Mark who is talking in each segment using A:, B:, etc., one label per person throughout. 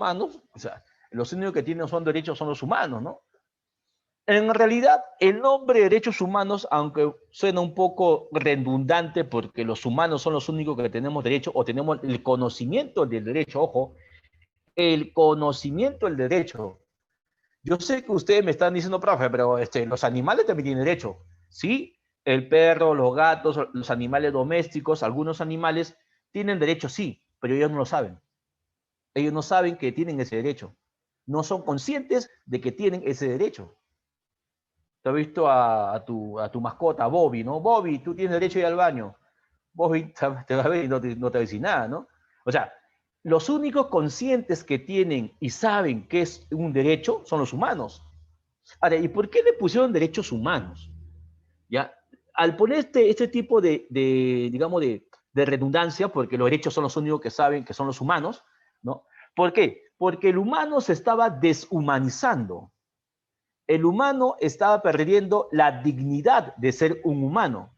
A: humanos, o sea, los únicos que tienen son derechos son los humanos, ¿no? En realidad, el nombre de derechos humanos, aunque suena un poco redundante porque los humanos son los únicos que tenemos derecho o tenemos el conocimiento del derecho, ojo, el conocimiento del derecho. Yo sé que ustedes me están diciendo, profe, pero los animales también tienen derecho. Sí, el perro, los gatos, los animales domésticos, algunos animales tienen derecho, sí, pero ellos no lo saben. Ellos no saben que tienen ese derecho. No son conscientes de que tienen ese derecho. Te has visto a tu mascota, Bobby, ¿no? Bobby, tú tienes derecho a ir al baño. Bobby te va a ver y no te va a decir nada, ¿no? O sea, los únicos conscientes que tienen y saben que es un derecho son los humanos. Ahora, ¿y por qué le pusieron derechos humanos? ¿Ya? Al poner este tipo digamos, de redundancia, porque los derechos son los únicos que saben que son los humanos, ¿no? ¿Por qué? Porque el humano se estaba deshumanizando. El humano estaba perdiendo la dignidad de ser un humano.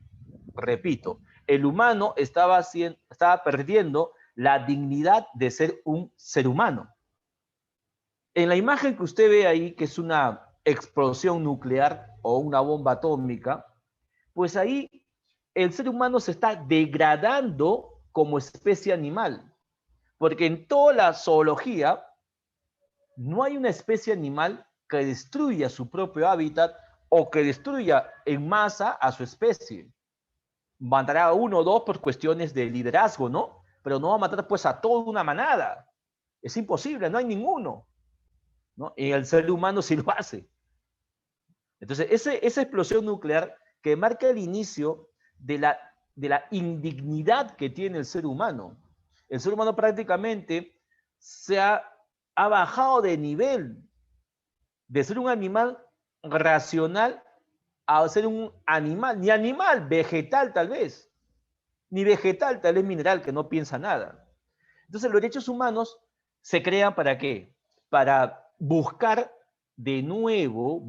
A: Repito, el humano estaba perdiendo la dignidad de ser un ser humano. En la imagen que usted ve ahí, que es una explosión nuclear o una bomba atómica, pues ahí el ser humano se está degradando como especie animal. Porque en toda la zoología no hay una especie animal que destruya su propio hábitat o que destruya en masa a su especie. Matará a uno o dos por cuestiones de liderazgo, ¿no? Pero no va a matar pues a toda una manada. Es imposible, no hay ninguno, ¿no? Y el ser humano sí lo hace. Entonces, esa explosión nuclear que marca el inicio de la indignidad que tiene el ser humano. El ser humano prácticamente ha bajado de nivel de ser un animal racional a ser un animal, ni animal, vegetal tal vez, ni vegetal, tal vez mineral, que no piensa nada. Entonces, los derechos humanos se crean ¿para qué? Para buscar de nuevo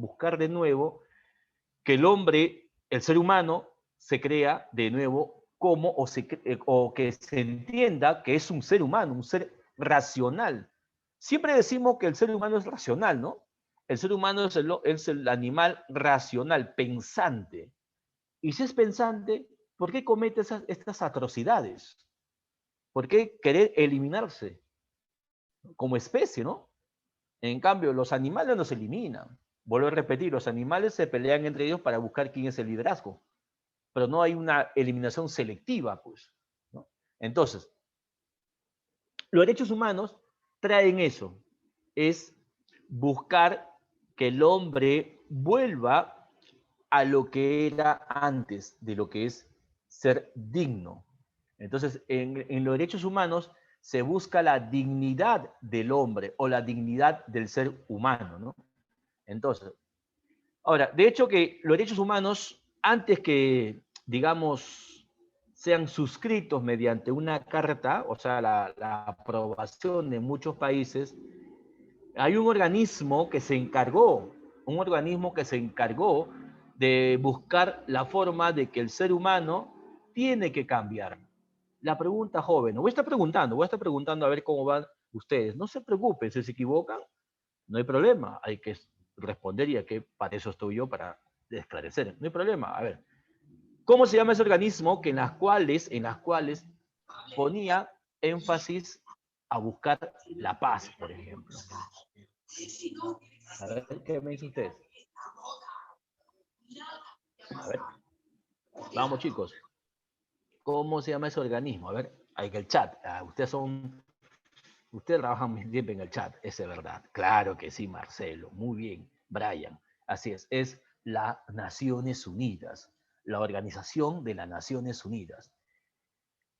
A: que el hombre, el ser humano, se crea de nuevo o que se entienda que es un ser humano, un ser racional. Siempre decimos que el ser humano es racional, ¿no? El ser humano es el animal racional, pensante. Y si es pensante, ¿por qué comete estas atrocidades? ¿Por qué querer eliminarse como especie, ¿no? En cambio, los animales no se eliminan. Vuelvo a repetir, los animales se pelean entre ellos para buscar quién es el liderazgo, pero no hay una eliminación selectiva, pues, ¿no? Entonces, los derechos humanos traen eso, es buscar que el hombre vuelva a lo que era antes de lo que es ser digno. Entonces, en los derechos humanos se busca la dignidad del hombre o la dignidad del ser humano, ¿no? Entonces, ahora, de hecho que los derechos humanos, antes que, digamos, sean suscritos mediante una carta, o sea, la aprobación de muchos países, hay un organismo que se encargó de buscar la forma de que el ser humano tiene que cambiar. La pregunta, joven, voy a estar preguntando a ver cómo van ustedes. No se preocupen, si se equivocan, no hay problema, hay que responder y que para eso estoy yo, para esclarecer. No hay problema. A ver, ¿cómo se llama ese organismo que en las cuales ponía énfasis a buscar la paz, por ejemplo? A ver, ¿qué me dicen ustedes? A ver, vamos chicos. ¿Cómo se llama ese organismo? A ver, hay que el chat. Ustedes trabajan muy bien en el chat, es verdad. Claro que sí, Marcelo. Muy bien. Brian. Así es las Naciones Unidas, la Organización de las Naciones Unidas.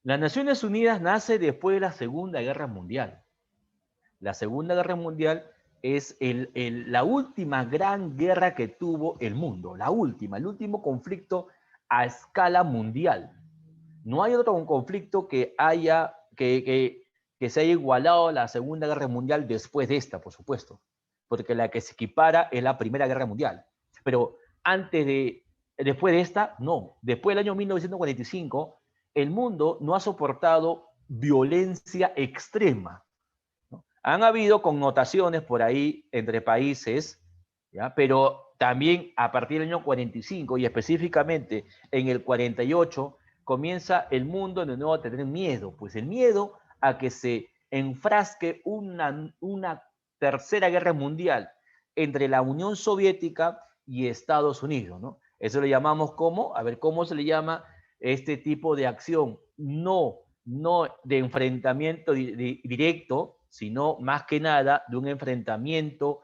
A: Las Naciones Unidas nace después de la Segunda Guerra Mundial. La Segunda Guerra Mundial es la última gran guerra que tuvo el mundo, el último conflicto a escala mundial. No hay otro conflicto que se haya igualado a la Segunda Guerra Mundial después de esta, por supuesto, porque la que se equipara es la Primera Guerra Mundial. Pero después de esta, no. Después del año 1945, el mundo no ha soportado violencia extrema, ¿no? Han habido connotaciones por ahí entre países, ¿ya? Pero también a partir del año 45 y específicamente en el 48 comienza el mundo de nuevo a tener miedo, pues el miedo a que se enfrasque una tercera guerra mundial entre la Unión Soviética y Estados Unidos, ¿no? Eso le llamamos como, a ver, ¿cómo se le llama este tipo de acción? No de enfrentamiento directo, sino más que nada de un enfrentamiento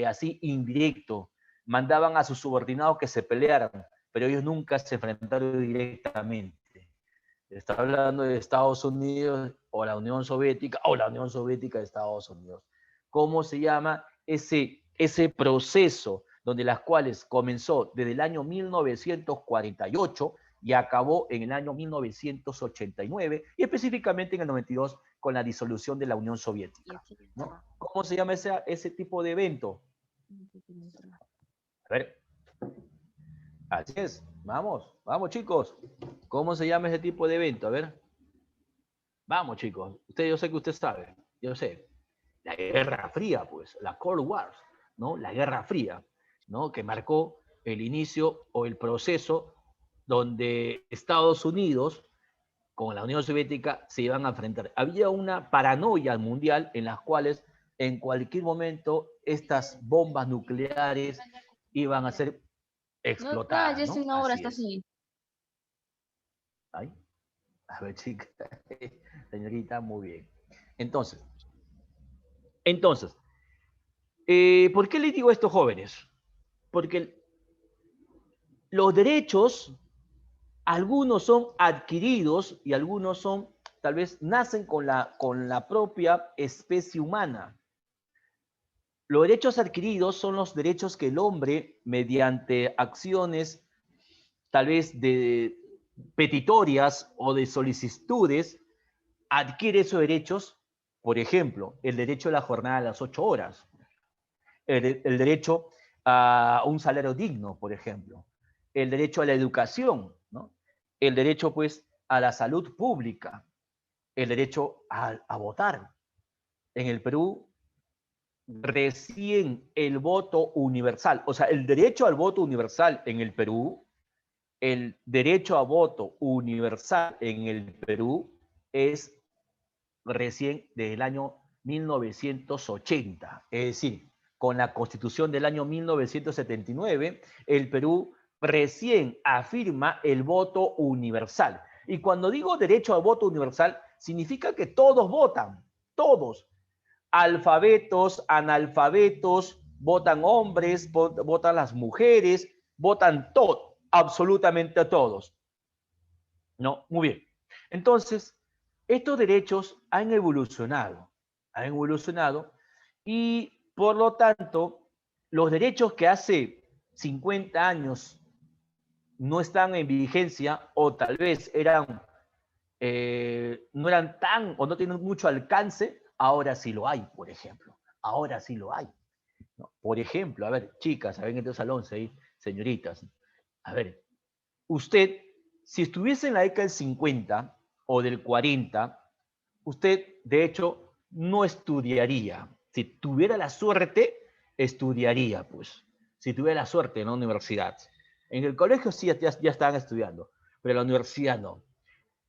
A: así indirecto. Mandaban a sus subordinados que se pelearan, pero ellos nunca se enfrentaron directamente. Está hablando de Estados Unidos o la Unión Soviética o la Unión Soviética de Estados Unidos. ¿Cómo se llama ese proceso donde las cuales comenzó desde el año 1948 y acabó en el año 1989 y específicamente en el 92 con la disolución de la Unión Soviética, ¿no? ¿Cómo se llama ese tipo de evento? A ver. Así es. Vamos, vamos chicos. ¿Cómo se llama ese tipo de evento? A ver. Vamos chicos. Yo sé que usted sabe. Yo sé. La Guerra Fría, pues. La Cold War, ¿no? La Guerra Fría, ¿no? Que marcó el inicio o el proceso donde Estados Unidos con la Unión Soviética se iban a enfrentar. Había una paranoia mundial en las cuales en cualquier momento estas bombas nucleares iban a ser explotadas, ¿no? Así es. Ay, a ver, chica, señorita, muy bien. Entonces, ¿por qué les digo a estos jóvenes? Porque los derechos, algunos son adquiridos y algunos son, tal vez, nacen con la propia especie humana. Los derechos adquiridos son los derechos que el hombre, mediante acciones tal vez de petitorias o de solicitudes, adquiere esos derechos. Por ejemplo, el derecho a la jornada a las 8 horas, el derecho a un salario digno, por ejemplo, el derecho a la educación, ¿no? El derecho, pues, a la salud pública, el derecho a votar. En el Perú, recién el voto universal, o sea, el derecho al voto universal en el Perú, el derecho a voto universal en el Perú es recién desde el año 1980. Es decir, con la Constitución del año 1979, el Perú recién afirma el voto universal. Y cuando digo derecho al voto universal, significa que todos votan, todos, alfabetos, analfabetos, votan hombres, votan las mujeres, votan todos, absolutamente todos. ¿No? Muy bien. Entonces, estos derechos han evolucionado y por lo tanto, los derechos que hace 50 años no están en vigencia o tal vez no eran tan o no tienen mucho alcance, ahora sí lo hay, por ejemplo. Ahora sí lo hay, ¿no? Por ejemplo, a ver, chicas, a ver en este salón, señoritas, a ver, usted, si estuviese en la década del 50 o del 40, usted, de hecho, no estudiaría. Si tuviera la suerte, estudiaría, pues. Si tuviera la suerte en la universidad. En el colegio sí, ya estaban estudiando, pero en la universidad no.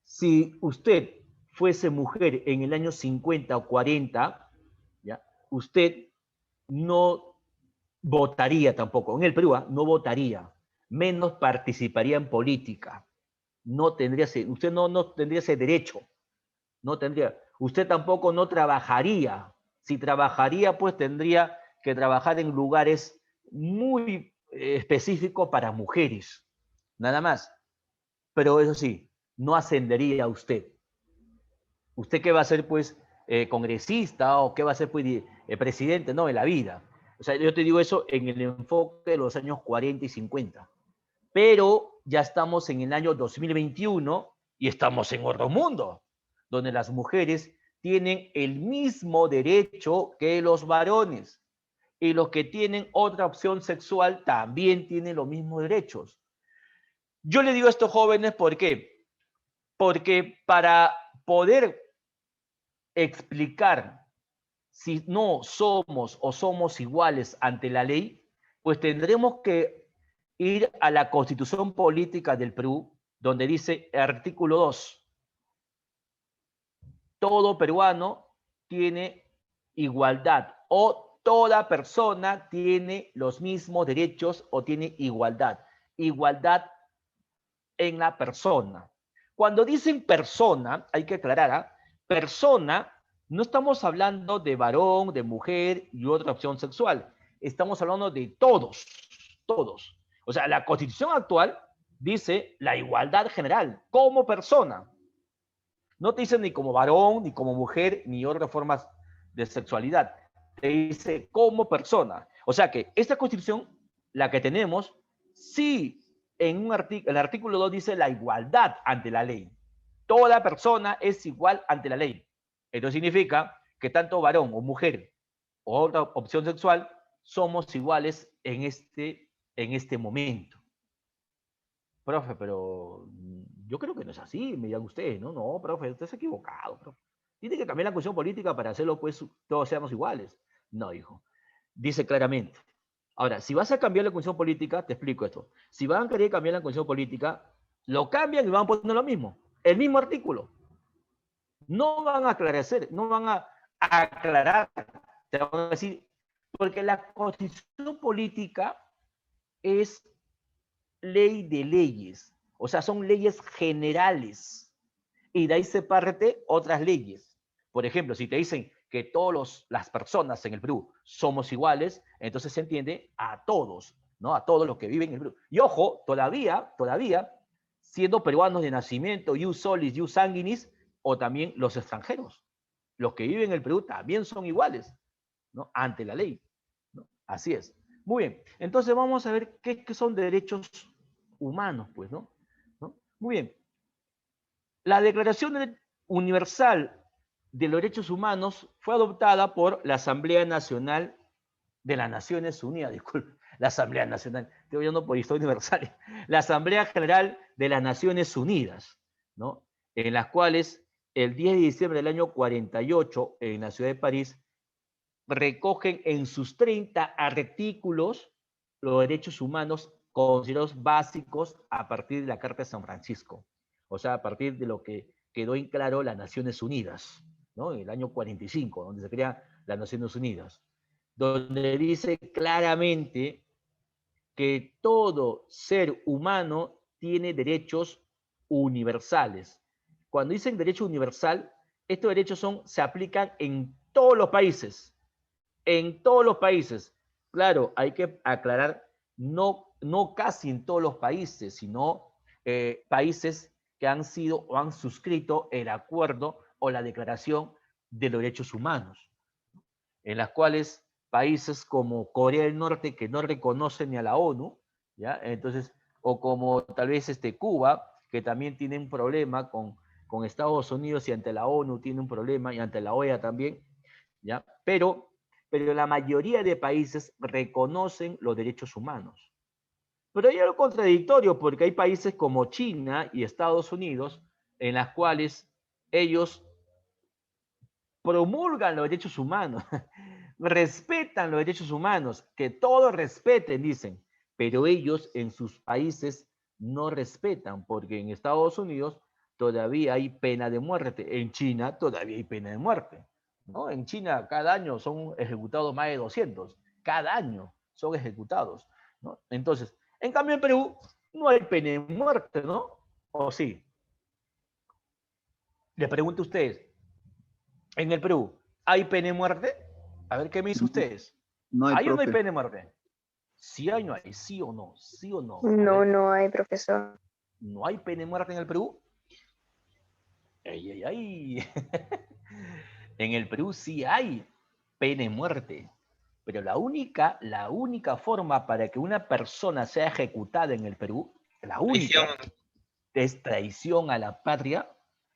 A: Si usted fuese mujer en el año 50 o 40, ¿ya? Usted no votaría tampoco. En el Perú, no votaría, menos participaría en política. No tendría usted no tendría ese derecho. No tendría. Usted tampoco no trabajaría. Si trabajaría, pues tendría que trabajar en lugares muy específicos para mujeres. Nada más. Pero eso sí, no ascendería a usted. ¿Usted qué va a ser, pues, congresista o qué va a ser, pues, presidente? No, en la vida. O sea, yo te digo eso en el enfoque de los años 40 y 50. Pero ya estamos en el año 2021 y estamos en otro mundo, donde las mujeres tienen el mismo derecho que los varones. Y los que tienen otra opción sexual también tienen los mismos derechos. Yo le digo a estos jóvenes, ¿por qué? Porque para poder explicar si no somos o somos iguales ante la ley, pues tendremos que ir a la Constitución Política del Perú, donde dice artículo 2, todo peruano tiene igualdad o toda persona tiene los mismos derechos o tiene igualdad. Igualdad en la persona. Cuando dicen persona, hay que aclarar, ¿ah? Persona, no estamos hablando de varón, de mujer y otra opción sexual. Estamos hablando de todos, todos. O sea, la Constitución actual dice la igualdad general como persona. No te dice ni como varón, ni como mujer, ni otras formas de sexualidad. Te dice como persona. O sea que esta Constitución, la que tenemos, sí en el artículo 2 dice la igualdad ante la ley. Toda persona es igual ante la ley. Esto significa que tanto varón o mujer o otra opción sexual somos iguales en este momento. Profe, pero yo creo que no es así, me digan ustedes, ¿no? No, profe, usted se ha equivocado, profe. Tiene que cambiar la constitución política para hacerlo, pues, todos seamos iguales. No, hijo. Dice claramente. Ahora, si vas a cambiar la constitución política, te explico esto. Si van a querer cambiar la constitución política, lo cambian y van a poner lo mismo. El mismo artículo. No van a aclarecer, no van a aclarar. Te van a decir, porque la constitución política es ley de leyes. O sea, son leyes generales. Y de ahí se parte otras leyes. Por ejemplo, si te dicen que todas las personas en el Perú somos iguales, entonces se entiende a todos, ¿no? A todos los que viven en el Perú. Y ojo, todavía, siendo peruanos de nacimiento, ius solis, ius sanguinis, o también los extranjeros. Los que viven en el Perú también son iguales, ¿no? Ante la ley, ¿no? Así es. Muy bien, entonces vamos a ver qué son derechos humanos, pues, ¿no? Muy bien. La Declaración Universal de los Derechos Humanos fue adoptada por la Asamblea Nacional de las Naciones Unidas, disculpe, la Asamblea Nacional, estoy hablando por historia universal, la Asamblea General de las Naciones Unidas, ¿no? En las cuales el 10 de diciembre del año 48, en la ciudad de París, recogen en sus 30 artículos los derechos humanos considerados básicos a partir de la Carta de San Francisco, o sea, a partir de lo que quedó en claro las Naciones Unidas, ¿no? En el año 45, donde se crean las Naciones Unidas, donde dice claramente que todo ser humano tiene derechos universales. Cuando dicen derecho universal, estos derechos se aplican en todos los países. En todos los países. Claro, hay que aclarar, no casi en todos los países, sino países que han sido o han suscrito el acuerdo o la declaración de los derechos humanos, en las cuales países como Corea del Norte, que no reconocen ni a la ONU, ¿ya? Entonces, o como tal vez Cuba, que también tiene un problema con Estados Unidos y ante la ONU tiene un problema y ante la OEA también, ¿ya? Pero la mayoría de países reconocen los derechos humanos. Pero hay algo contradictorio porque hay países como China y Estados Unidos en las cuales ellos promulgan los derechos humanos, respetan los derechos humanos, que todos respeten, dicen, pero ellos en sus países no respetan, porque en Estados Unidos todavía hay pena de muerte, en China todavía hay pena de muerte, ¿no? En China cada año son ejecutados más de 200, cada año son ejecutados, ¿no? Entonces, en cambio en Perú no hay pena de muerte, ¿no? ¿O sí? Les pregunto a ustedes, en el Perú, ¿hay pena de muerte? A ver, ¿qué me dicen ustedes?
B: No hay,
A: ¿Hay o no hay
B: profe.
A: pena de muerte? Sí hay o no hay, sí o no, sí o no.
C: No, no hay, profesor.
A: ¿No hay pena de muerte en el Perú? ¡Ay, ay, ay! En el Perú sí hay pena de muerte, pero la única forma para que una persona sea ejecutada en el Perú, la única, es traición a la patria,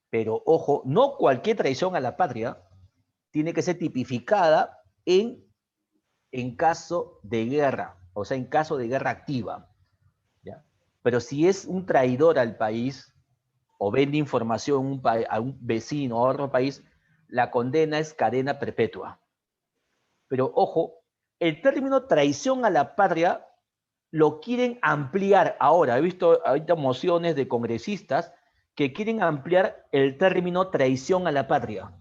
A: pero ojo, no cualquier traición a la patria tiene que ser tipificada en caso de guerra, o sea, en caso de guerra activa, ¿ya? Pero si es un traidor al país o vende información a un vecino o a otro país, la condena es cadena perpetua, Pero ojo, el término traición a la patria lo quieren ampliar ahora. He visto ahorita mociones de congresistas que quieren ampliar el término traición a la patria.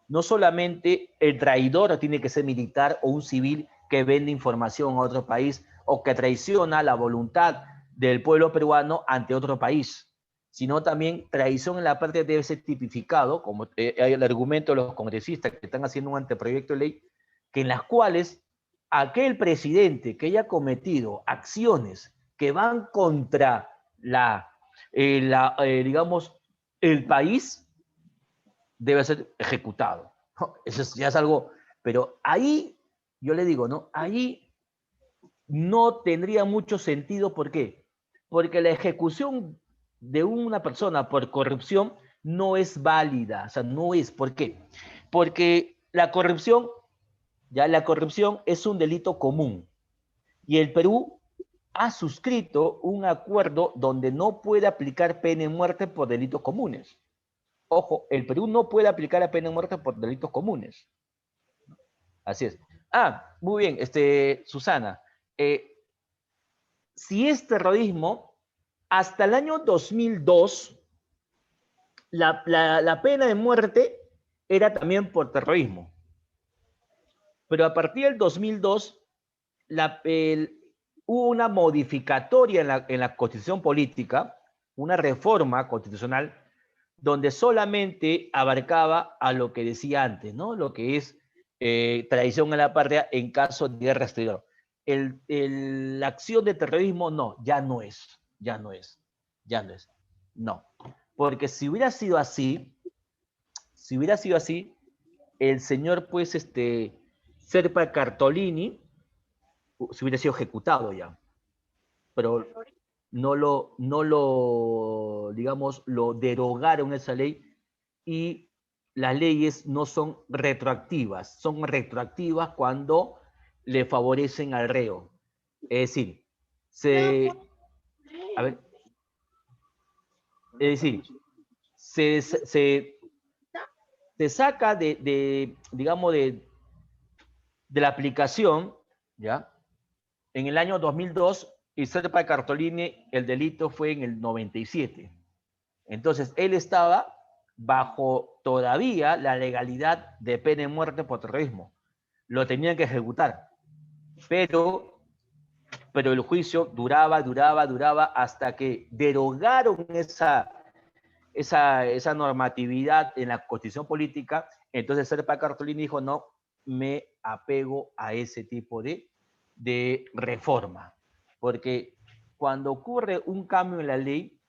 A: No solamente el traidor tiene que ser militar o un civil que vende información a otro país o que traiciona la voluntad del pueblo peruano ante otro país, sino también traición en la patria debe ser tipificado, como hay el argumento de los congresistas que están haciendo un anteproyecto de ley, que en las cuales aquel presidente que haya cometido acciones que van contra digamos, el país, debe ser ejecutado. Eso ya es algo, pero ahí, yo le digo, ¿no? Ahí no tendría mucho sentido. ¿Por qué? Porque la ejecución de una persona por corrupción no es válida, o sea, no es. ¿Por qué? Porque la corrupción es un delito común y el Perú ha suscrito un acuerdo donde no puede aplicar pena de muerte por delitos comunes. Ojo, el Perú no puede aplicar la pena de muerte por delitos comunes. Así es. Muy bien, Susana. Si es terrorismo, hasta el año 2002, la pena de muerte era también por terrorismo. Pero a partir del 2002, hubo una modificatoria en la Constitución política, una reforma constitucional, donde solamente abarcaba a lo que decía antes, ¿no? Lo que es traición a la patria en caso de guerra exterior. La acción de terrorismo, no, ya no es. No. Porque si hubiera sido así, el señor, pues, Serpa Cartolini, se hubiera sido ejecutado ya. Pero digamos, lo derogaron esa ley y las leyes no son retroactivas, son retroactivas cuando le favorecen al reo. Es decir, se saca digamos, de la aplicación, ¿ya? En el año 2002 y Serpa Cartolini, el delito fue en el 97. Entonces, él estaba bajo todavía la legalidad de pena de muerte por terrorismo. Lo tenían que ejecutar. Pero el juicio duraba hasta que derogaron esa normatividad en la Constitución política. Entonces, Serpa Cartolini dijo, no, me apego a ese tipo de reforma. Porque cuando ocurre un cambio en la ley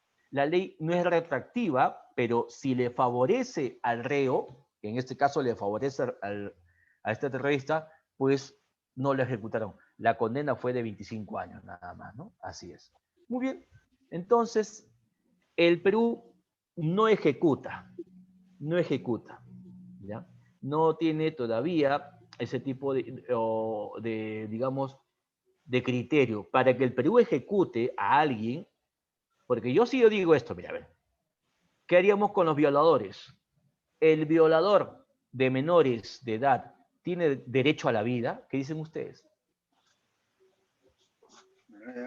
A: no es retroactiva, pero si le favorece al reo, que en este caso le favorece a este terrorista, pues no lo ejecutaron. La condena fue de 25 años nada más, ¿no? Así es. Muy bien. Entonces, el Perú no ejecuta, ¿ya? No tiene todavía ese tipo digamos, de criterio para que el Perú ejecute a alguien, porque yo digo esto, mira, a ver, ¿qué haríamos con los violadores? ¿El violador de menores de edad tiene derecho a la vida? ¿Qué dicen ustedes?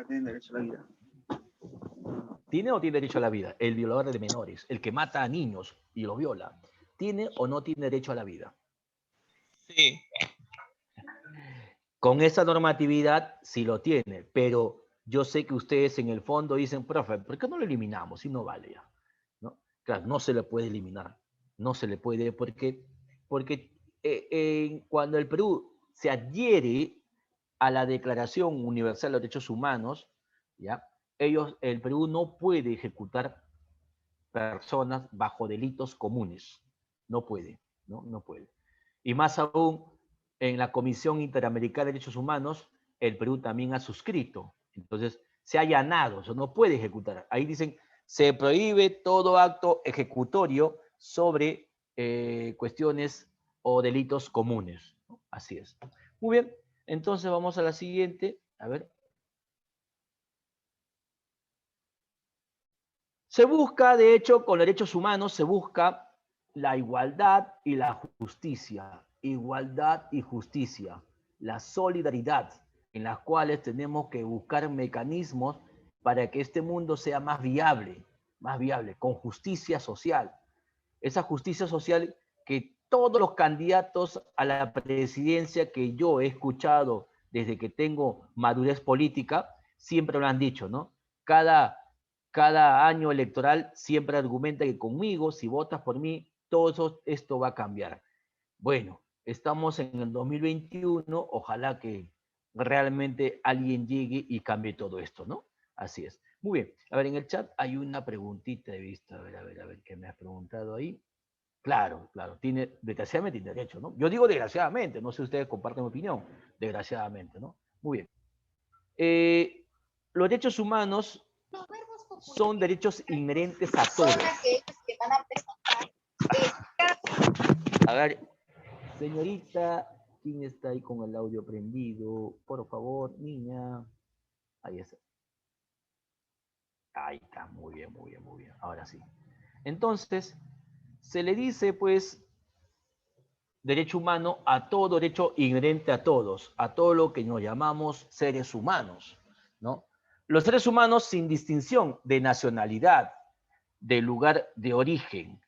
B: Tiene derecho a la vida.
A: ¿Tiene o tiene derecho a la vida? El violador de menores, el que mata a niños y los viola, ¿tiene o no tiene derecho a la vida?
D: Sí.
A: Con esa normatividad sí lo tiene, pero yo sé que ustedes en el fondo dicen, profe, ¿por qué no lo eliminamos si no vale ya? ¿No? Claro, no se le puede eliminar, no se le puede, porque cuando el Perú se adhiere a la Declaración Universal de los Derechos Humanos, ¿ya? El Perú no puede ejecutar personas bajo delitos comunes, no puede, ¿no? No puede. Y más aún, en la Comisión Interamericana de Derechos Humanos, el Perú también ha suscrito. Entonces, se ha allanado, eso no puede ejecutar. Ahí dicen, se prohíbe todo acto ejecutorio sobre cuestiones o delitos comunes. Así es. Muy bien, entonces vamos a la siguiente. A ver. Se busca, de hecho, con derechos humanos se busca la igualdad y la justicia. Igualdad y justicia. la solidaridad, en las cuales tenemos que buscar mecanismos para que este mundo sea más viable, con justicia social. Esa justicia social que todos los candidatos a la presidencia que yo he escuchado desde que tengo madurez política, siempre lo han dicho, ¿no? Cada año electoral siempre argumenta que conmigo, si votas por mí, todo esto va a cambiar. Bueno, estamos en el 2021, ojalá que realmente alguien llegue y cambie todo esto, ¿no? Así es. Muy bien. A ver, en el chat hay una preguntita de vista. A ver, ¿qué me has preguntado ahí? Claro, desgraciadamente tiene derecho, ¿no? Yo digo desgraciadamente, no sé si ustedes comparten mi opinión, desgraciadamente, ¿no? Muy bien. Los derechos humanos son derechos inherentes a todos. A ver, señorita, ¿quién está ahí con el audio prendido? Por favor, niña. Ahí está. Ahí está, muy bien. Ahora sí. Entonces, se le dice, pues, derecho humano a todo derecho inherente a todos, a todo lo que nos llamamos seres humanos, ¿no? Los seres humanos sin distinción de nacionalidad, de lugar de origen,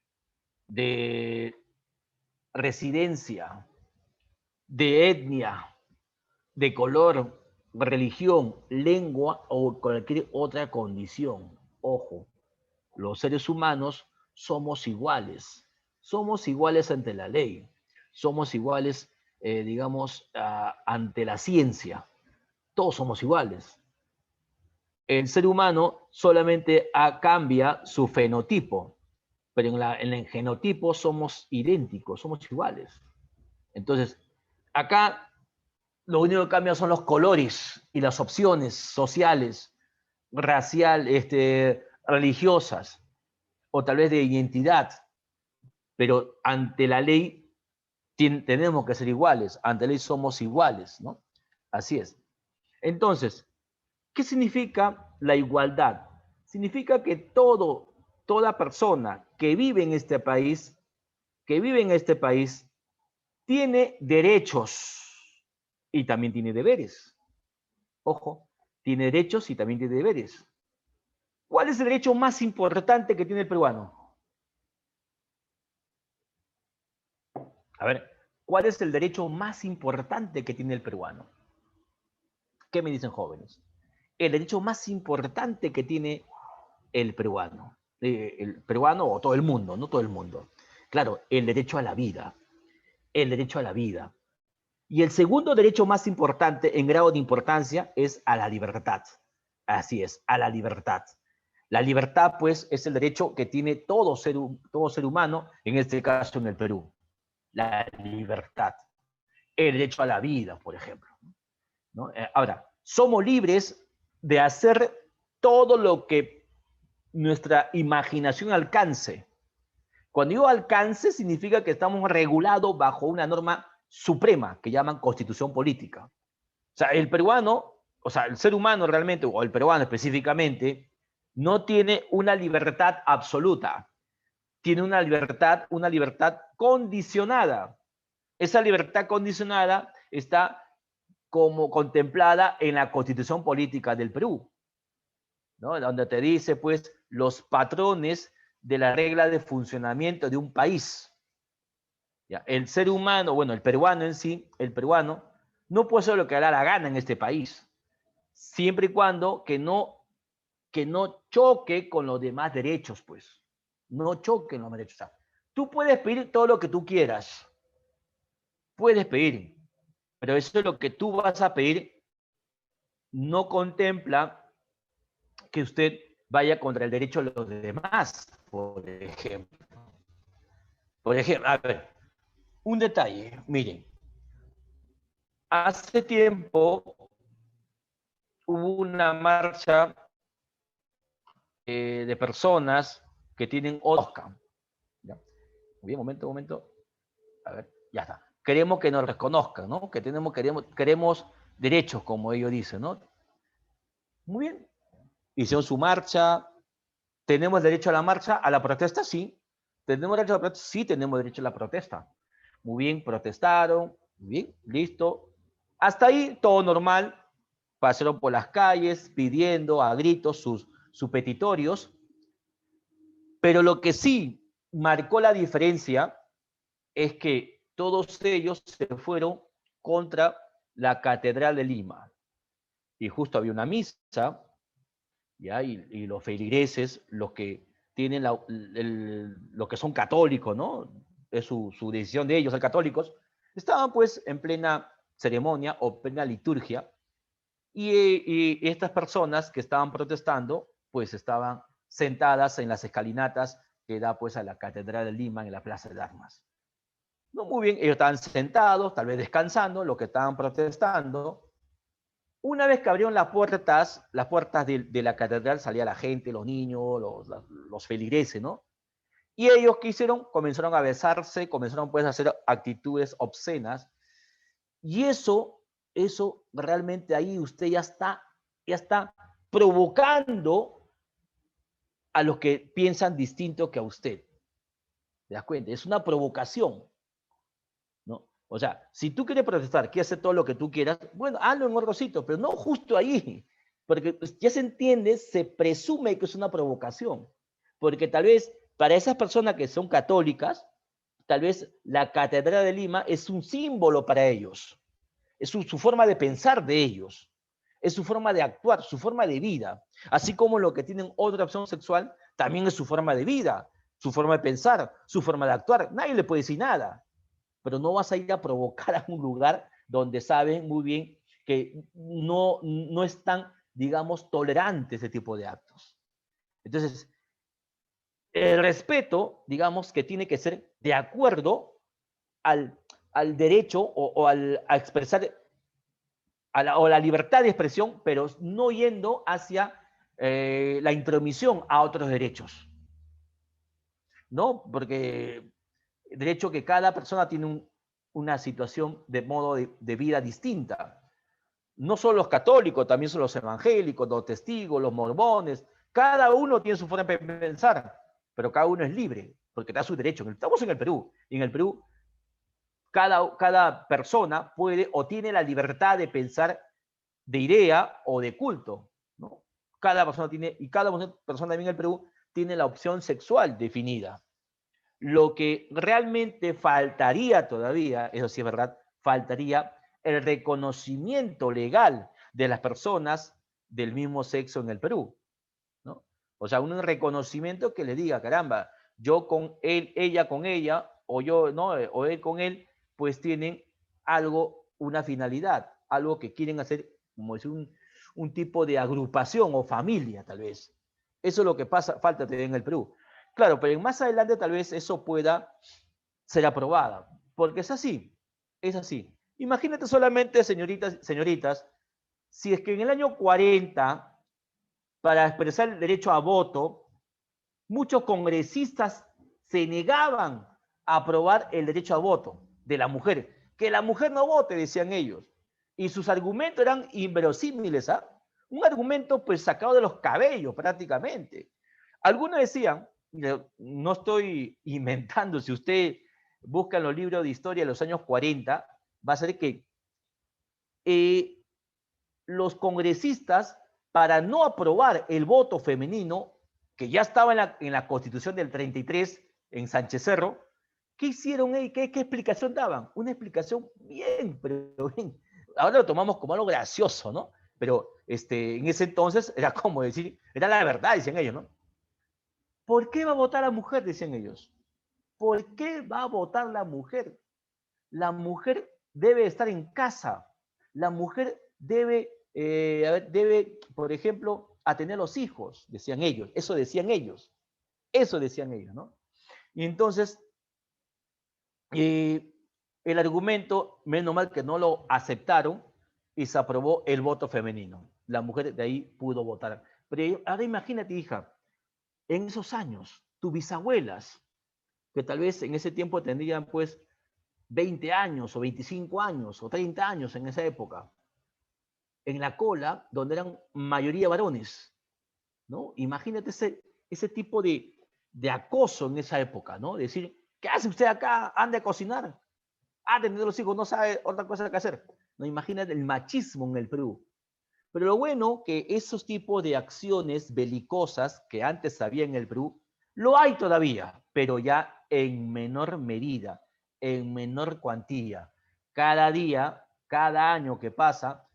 A: de residencia, de etnia, de color, religión, lengua o cualquier otra condición. Ojo, los seres humanos somos iguales ante la ley, somos iguales, digamos, ante la ciencia, todos somos iguales. El ser humano solamente cambia su fenotipo, pero en el genotipo somos idénticos, somos iguales. Entonces, acá lo único que cambia son los colores y las opciones sociales, racial, religiosas, o tal vez de identidad, pero ante la ley tenemos que ser iguales, ante la ley somos iguales, ¿no? Así es. Entonces, ¿qué significa la igualdad? Significa que toda persona que vive en este país, tiene derechos y también tiene deberes. Ojo, tiene derechos y también tiene deberes. ¿Cuál es el derecho más importante que tiene el peruano? A ver, ¿cuál es el derecho más importante que tiene el peruano? ¿Qué me dicen jóvenes? El derecho más importante que tiene el peruano o todo el mundo, no todo el mundo. Claro, el derecho a la vida. El derecho a la vida. Y el segundo derecho más importante en grado de importancia es a la libertad. Así es, a la libertad. La libertad, pues, es el derecho que tiene todo ser humano, en este caso en el Perú. La libertad. El derecho a la vida, por ejemplo, ¿no? Ahora, somos libres de hacer todo lo que nuestra imaginación alcance. Cuando digo alcance, significa que estamos regulados bajo una norma suprema que llaman constitución política. O sea, el peruano, o sea, el ser humano realmente, o el peruano específicamente, no tiene una libertad absoluta. Tiene una libertad condicionada. Esa libertad condicionada está como contemplada en la Constitución Política del Perú, ¿no? Donde te dice, pues, los patrones de la regla de funcionamiento de un país. ¿Ya? El ser humano, bueno, el peruano en sí, el peruano, no puede hacer lo que le da la gana en este país, siempre y cuando que no choque con los demás derechos, pues. No choque con los derechos. O sea, tú puedes pedir todo lo que tú quieras. Puedes pedir, pero eso es lo que tú vas a pedir no contempla que usted vaya contra el derecho de los demás, por ejemplo. Por ejemplo, a ver, un detalle, miren. Hace tiempo hubo una marcha de personas que tienen Oscar. ¿Ya? Muy bien, momento. A ver, ya está. Queremos que nos reconozcan, ¿no? Que queremos derechos, como ellos dicen, ¿no? Muy bien. Hicieron su marcha. ¿Tenemos derecho a la marcha? ¿A la protesta? Sí. ¿Tenemos derecho a la protesta? Sí, tenemos derecho a la protesta. Muy bien, protestaron. Muy bien, listo. Hasta ahí todo normal, pasaron por las calles pidiendo a gritos sus petitorios, pero lo que sí marcó la diferencia es que todos ellos se fueron contra la Catedral de Lima. Y justo había una misa, ¿ya? Y los feligreses, los que tienen lo que son católicos, ¿no? Es su decisión de ellos, ser católicos, estaban pues en plena ceremonia o plena liturgia, y estas personas que estaban protestando, pues estaban sentadas en las escalinatas que da pues a la Catedral de Lima en la Plaza de Armas. No, muy bien, ellos estaban sentados, tal vez descansando, lo que estaban protestando. Una vez que abrieron las puertas de la catedral, salía la gente, los niños, los feligreses, ¿no? Y ellos, ¿qué hicieron? Comenzaron a besarse, comenzaron pues a hacer actitudes obscenas. Y eso realmente ahí usted ya está provocando a los que piensan distinto que a usted. ¿Te das cuenta? Es una provocación, ¿no? O sea, si tú quieres protestar, quieres hacer todo lo que tú quieras, bueno, hazlo en otro sitio, pero no justo ahí, porque pues, ya se entiende, se presume que es una provocación, porque tal vez para esas personas que son católicas, tal vez la Catedral de Lima es un símbolo para ellos, es su forma de pensar de ellos, es su forma de actuar, su forma de vida, así como lo que tienen otra opción sexual, también es su forma de vida, su forma de pensar, su forma de actuar, nadie le puede decir nada, pero no vas a ir a provocar a un lugar donde saben muy bien que no están, digamos, tolerantes ese tipo de actos. Entonces, el respeto, digamos, que tiene que ser de acuerdo al derecho a expresar o la libertad de expresión, pero no yendo hacia la intromisión a otros derechos, ¿no? Porque derecho que cada persona tiene una situación de modo de vida distinta. No solo los católicos, también son los evangélicos, los testigos, los mormones. Cada uno tiene su forma de pensar, pero cada uno es libre, porque da su derecho. Estamos en el Perú, y en el Perú cada persona puede o tiene la libertad de pensar de idea o de culto, ¿no? Cada persona tiene, y cada persona también en el Perú tiene la opción sexual definida. Lo que realmente faltaría todavía, eso sí es verdad, faltaría el reconocimiento legal de las personas del mismo sexo en el Perú, ¿no? O sea, un reconocimiento que le diga, caramba, yo con él, ella con ella, o yo, ¿no? O él con él, pues tienen algo, una finalidad, algo que quieren hacer, como decir, un tipo de agrupación o familia, tal vez. Eso es lo que pasa, falta en el Perú. Claro, pero más adelante tal vez eso pueda ser aprobada, porque es así, es así. Imagínate solamente, señoritas, si es que en el año 40, para expresar el derecho a voto, muchos congresistas se negaban a aprobar el derecho a voto de la mujer. Que la mujer no vote, decían ellos. Y sus argumentos eran inverosímiles, ¿ah? Un argumento pues sacado de los cabellos prácticamente. Algunos decían, no estoy inventando, si usted busca en los libros de historia de los años 40, va a ser que los congresistas, para no aprobar el voto femenino, que ya estaba en la Constitución del 33 en Sánchez Cerro, ¿qué hicieron ahí? ¿Qué explicación daban? Una explicación bien, pero bien. Ahora lo tomamos como algo gracioso, ¿no? Pero en ese entonces era como decir, era la verdad, decían ellos, ¿no? ¿Por qué va a votar la mujer? Decían ellos. ¿Por qué va a votar la mujer? La mujer debe estar en casa. La mujer debe, por ejemplo, atender los hijos, decían ellos. Eso decían ellos. Eso decían ellos, ¿no? Y entonces, el argumento, menos mal que no lo aceptaron y se aprobó el voto femenino. La mujer de ahí pudo votar. Pero ahora imagínate, hija, en esos años, tus bisabuelas, que tal vez en ese tiempo tendrían pues 20 años o 25 años o 30 años en esa época, en la cola, donde eran mayoría varones, ¿no? Imagínate ese tipo de acoso en esa época, ¿no? Decir, ¿qué hace usted acá? Anda a cocinar, anda a tener los hijos, no sabe otra cosa que hacer. ¿no? Imagínate el machismo en el Perú. Pero lo bueno que esos tipos de acciones belicosas que antes había en el Perú, lo hay todavía, pero ya en menor medida, en menor cuantía. Cada día, cada año que pasa,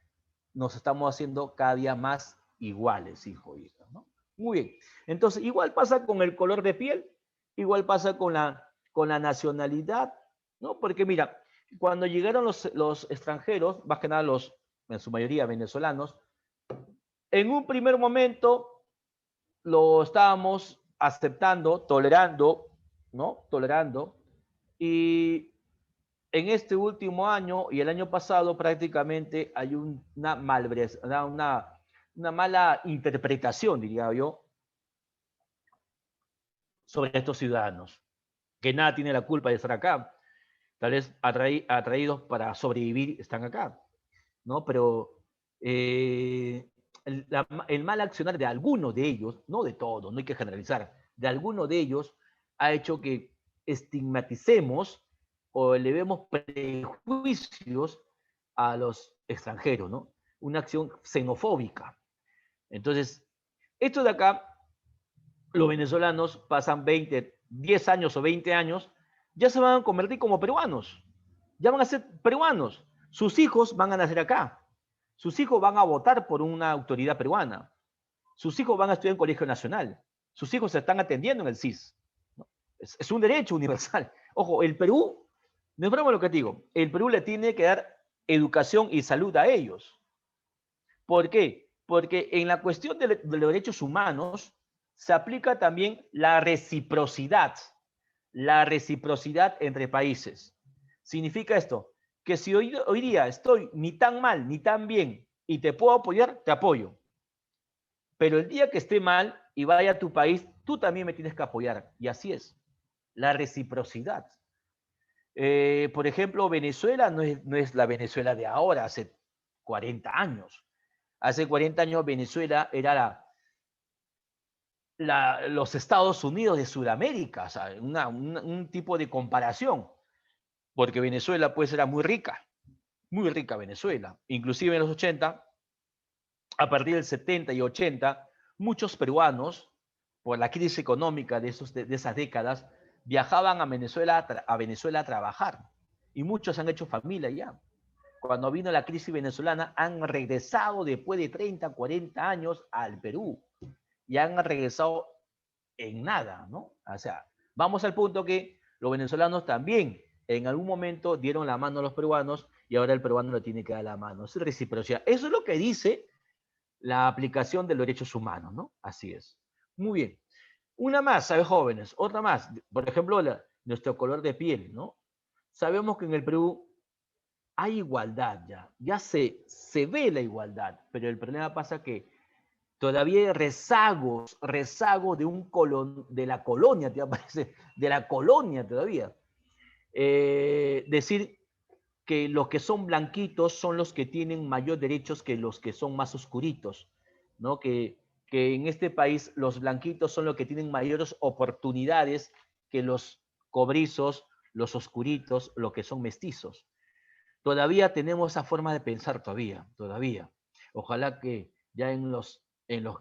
A: nos estamos haciendo cada día más iguales, hijo y hija, ¿no? Muy bien. Entonces, igual pasa con el color de piel, igual pasa con la nacionalidad, ¿no? Porque mira, cuando llegaron los extranjeros, más que nada los, en su mayoría venezolanos, en un primer momento lo estábamos aceptando, tolerando, ¿no? Tolerando. Y en este último año y el año pasado prácticamente hay una mala interpretación, diría yo, sobre estos ciudadanos, que nada tiene la culpa de estar acá. Tal vez atraídos para sobrevivir están acá, ¿no? Pero el mal accionar de algunos de ellos, no de todos, no hay que generalizar, de algunos de ellos ha hecho que estigmaticemos o elevemos prejuicios a los extranjeros, ¿no? Una acción xenofóbica. Entonces, esto de acá, los venezolanos pasan 10 años o 20 años, ya se van a convertir como peruanos, ya van a ser peruanos, sus hijos van a nacer acá, sus hijos van a votar por una autoridad peruana, sus hijos van a estudiar en colegio nacional, sus hijos se están atendiendo en el CIS. Es un derecho universal. Ojo, el Perú, no es broma lo que te digo, el Perú le tiene que dar educación y salud a ellos. ¿Por qué? Porque en la cuestión de los derechos humanos se aplica también la reciprocidad entre países. Significa esto, que si hoy día estoy ni tan mal ni tan bien y te puedo apoyar, te apoyo. Pero el día que esté mal y vaya a tu país, tú también me tienes que apoyar. Y así es, la reciprocidad. Por ejemplo, Venezuela no es la Venezuela de ahora, hace 40 años. Hace 40 años Venezuela era los Estados Unidos de Sudamérica, ¿sabes? Un tipo de comparación, porque Venezuela pues era muy rica Venezuela. Inclusive en los 80, a partir del 70 y 80, muchos peruanos, por la crisis económica de esas décadas, viajaban a Venezuela a trabajar. Y muchos han hecho familia ya. Cuando vino la crisis venezolana, han regresado después de 30, 40 años al Perú. Y han regresado en nada, ¿no? O sea, vamos al punto que los venezolanos también en algún momento dieron la mano a los peruanos y ahora el peruano le tiene que dar la mano. Es reciprocidad. Eso es lo que dice la aplicación de los derechos humanos, ¿no? Así es. Muy bien. Una más, ¿sabes, jóvenes? Otra más. Por ejemplo, nuestro color de piel, ¿no? Sabemos que en el Perú hay igualdad ya se ve la igualdad, pero el problema pasa que todavía hay rezagos de la colonia, ¿te parece? De la colonia todavía. Decir que los que son blanquitos son los que tienen mayor derechos que los que son más oscuritos, ¿no? Que en este país los blanquitos son los que tienen mayores oportunidades que los cobrizos, los oscuritos, los que son mestizos. Todavía tenemos esa forma de pensar todavía. Ojalá que ya en los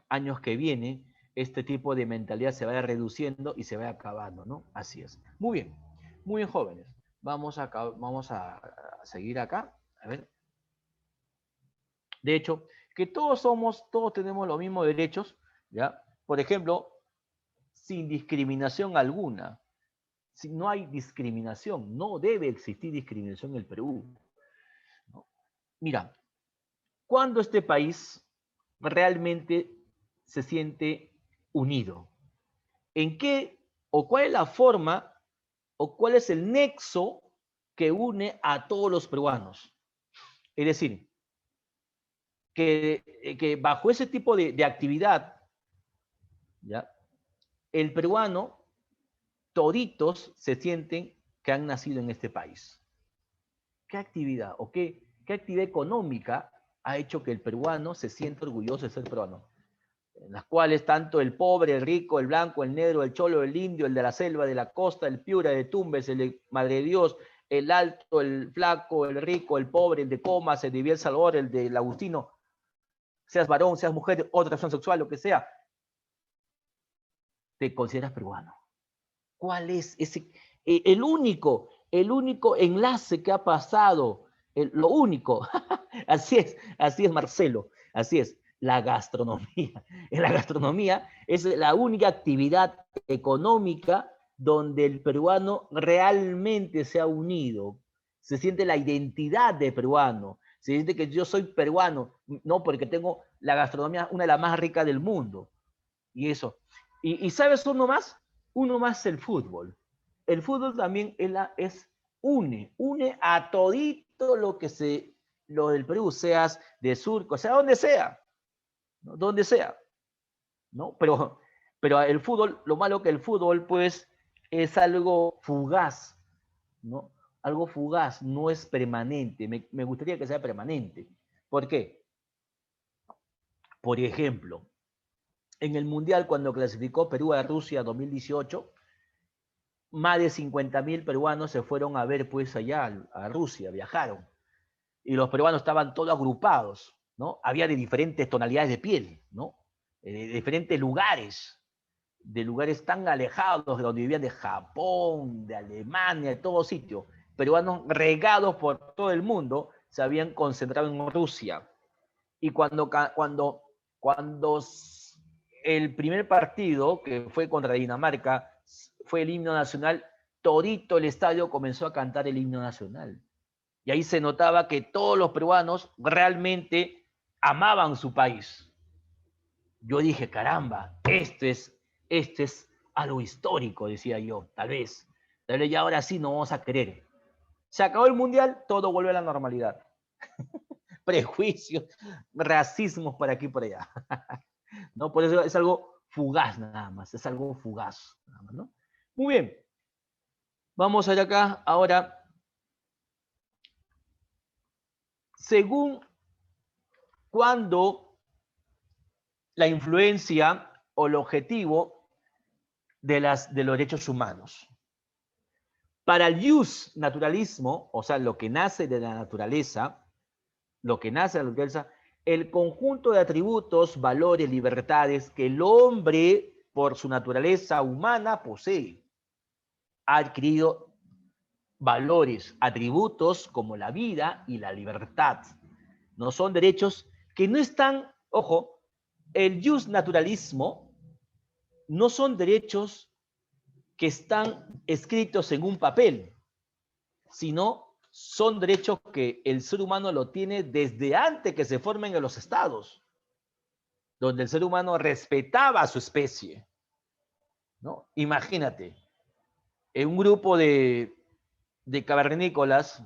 A: años que vienen este tipo de mentalidad se vaya reduciendo y se vaya acabando, ¿no? Así es. Muy bien, jóvenes. Vamos a seguir acá. A ver. De hecho, que todos tenemos los mismos derechos, ¿ya? Por ejemplo, sin discriminación alguna. Si no hay discriminación, no debe existir discriminación en el Perú. ¿No? Mira, cuando este país realmente se siente unido, ¿en qué o cuál es la forma o cuál es el nexo que une a todos los peruanos? Es decir, que bajo ese tipo de actividad, ¿ya? El peruano, toditos se sienten que han nacido en este país. ¿Qué actividad o qué actividad económica ha hecho que el peruano se sienta orgulloso de ser peruano? En las cuales tanto el pobre, el rico, el blanco, el negro, el cholo, el indio, el de la selva, de la costa, el piura, de Tumbes, el de Madre de Dios, el alto, el flaco, el rico, el pobre, el de Comas, el de Ibiel Salvador, el del Agustino, seas varón, seas mujer, otra opción sexual, lo que sea, te consideras peruano. ¿Cuál es ese, el único enlace que ha pasado? Lo único, así es Marcelo, así es, la gastronomía. En la gastronomía es la única actividad económica donde el peruano realmente se ha unido, se siente la identidad de peruano, se siente que yo soy peruano, no porque tengo la gastronomía, una de las más ricas del mundo, y eso. ¿Y sabes uno más? Uno más el fútbol. El fútbol también une a todito lo del Perú, seas de Surco, sea donde sea, ¿no? Donde sea, ¿no? Pero el fútbol, lo malo que el fútbol, pues, es algo fugaz, ¿no? Algo fugaz, no es permanente. Me gustaría que sea permanente. ¿Por qué? Por ejemplo, en el Mundial, cuando clasificó Perú a Rusia 2018, más de 50.000 peruanos se fueron a ver pues allá a Rusia, viajaron. Y los peruanos estaban todos agrupados, ¿no? Había de diferentes tonalidades de piel, ¿no? De diferentes lugares, de lugares tan alejados de donde vivían, de Japón, de Alemania, de todo sitio. Peruanos regados por todo el mundo se habían concentrado en Rusia. Y cuando el primer partido, que fue contra Dinamarca, fue el himno nacional, todito el estadio comenzó a cantar el himno nacional. Y ahí se notaba que todos los peruanos realmente amaban su país. Yo dije, caramba, esto es algo histórico, decía yo, tal vez ya ahora sí no vamos a querer. Se acabó el mundial, todo vuelve a la normalidad. Prejuicios, racismos por aquí y por allá. ¿No? Por eso es algo fugaz nada más, es algo fugaz, nada más, ¿no? Muy bien, vamos a ir acá ahora. Según cuando la influencia o el objetivo de los derechos humanos. Para el jus naturalismo, o sea, lo que nace de la naturaleza, el conjunto de atributos, valores, libertades que el hombre, por su naturaleza humana, posee, ha adquirido valores, atributos como la vida y la libertad. No son derechos que no están, ojo, el jus naturalismo no son derechos que están escritos en un papel, sino son derechos que el ser humano lo tiene desde antes que se formen en los estados, donde el ser humano respetaba a su especie, ¿no? Imagínate, en un grupo de cavernícolas,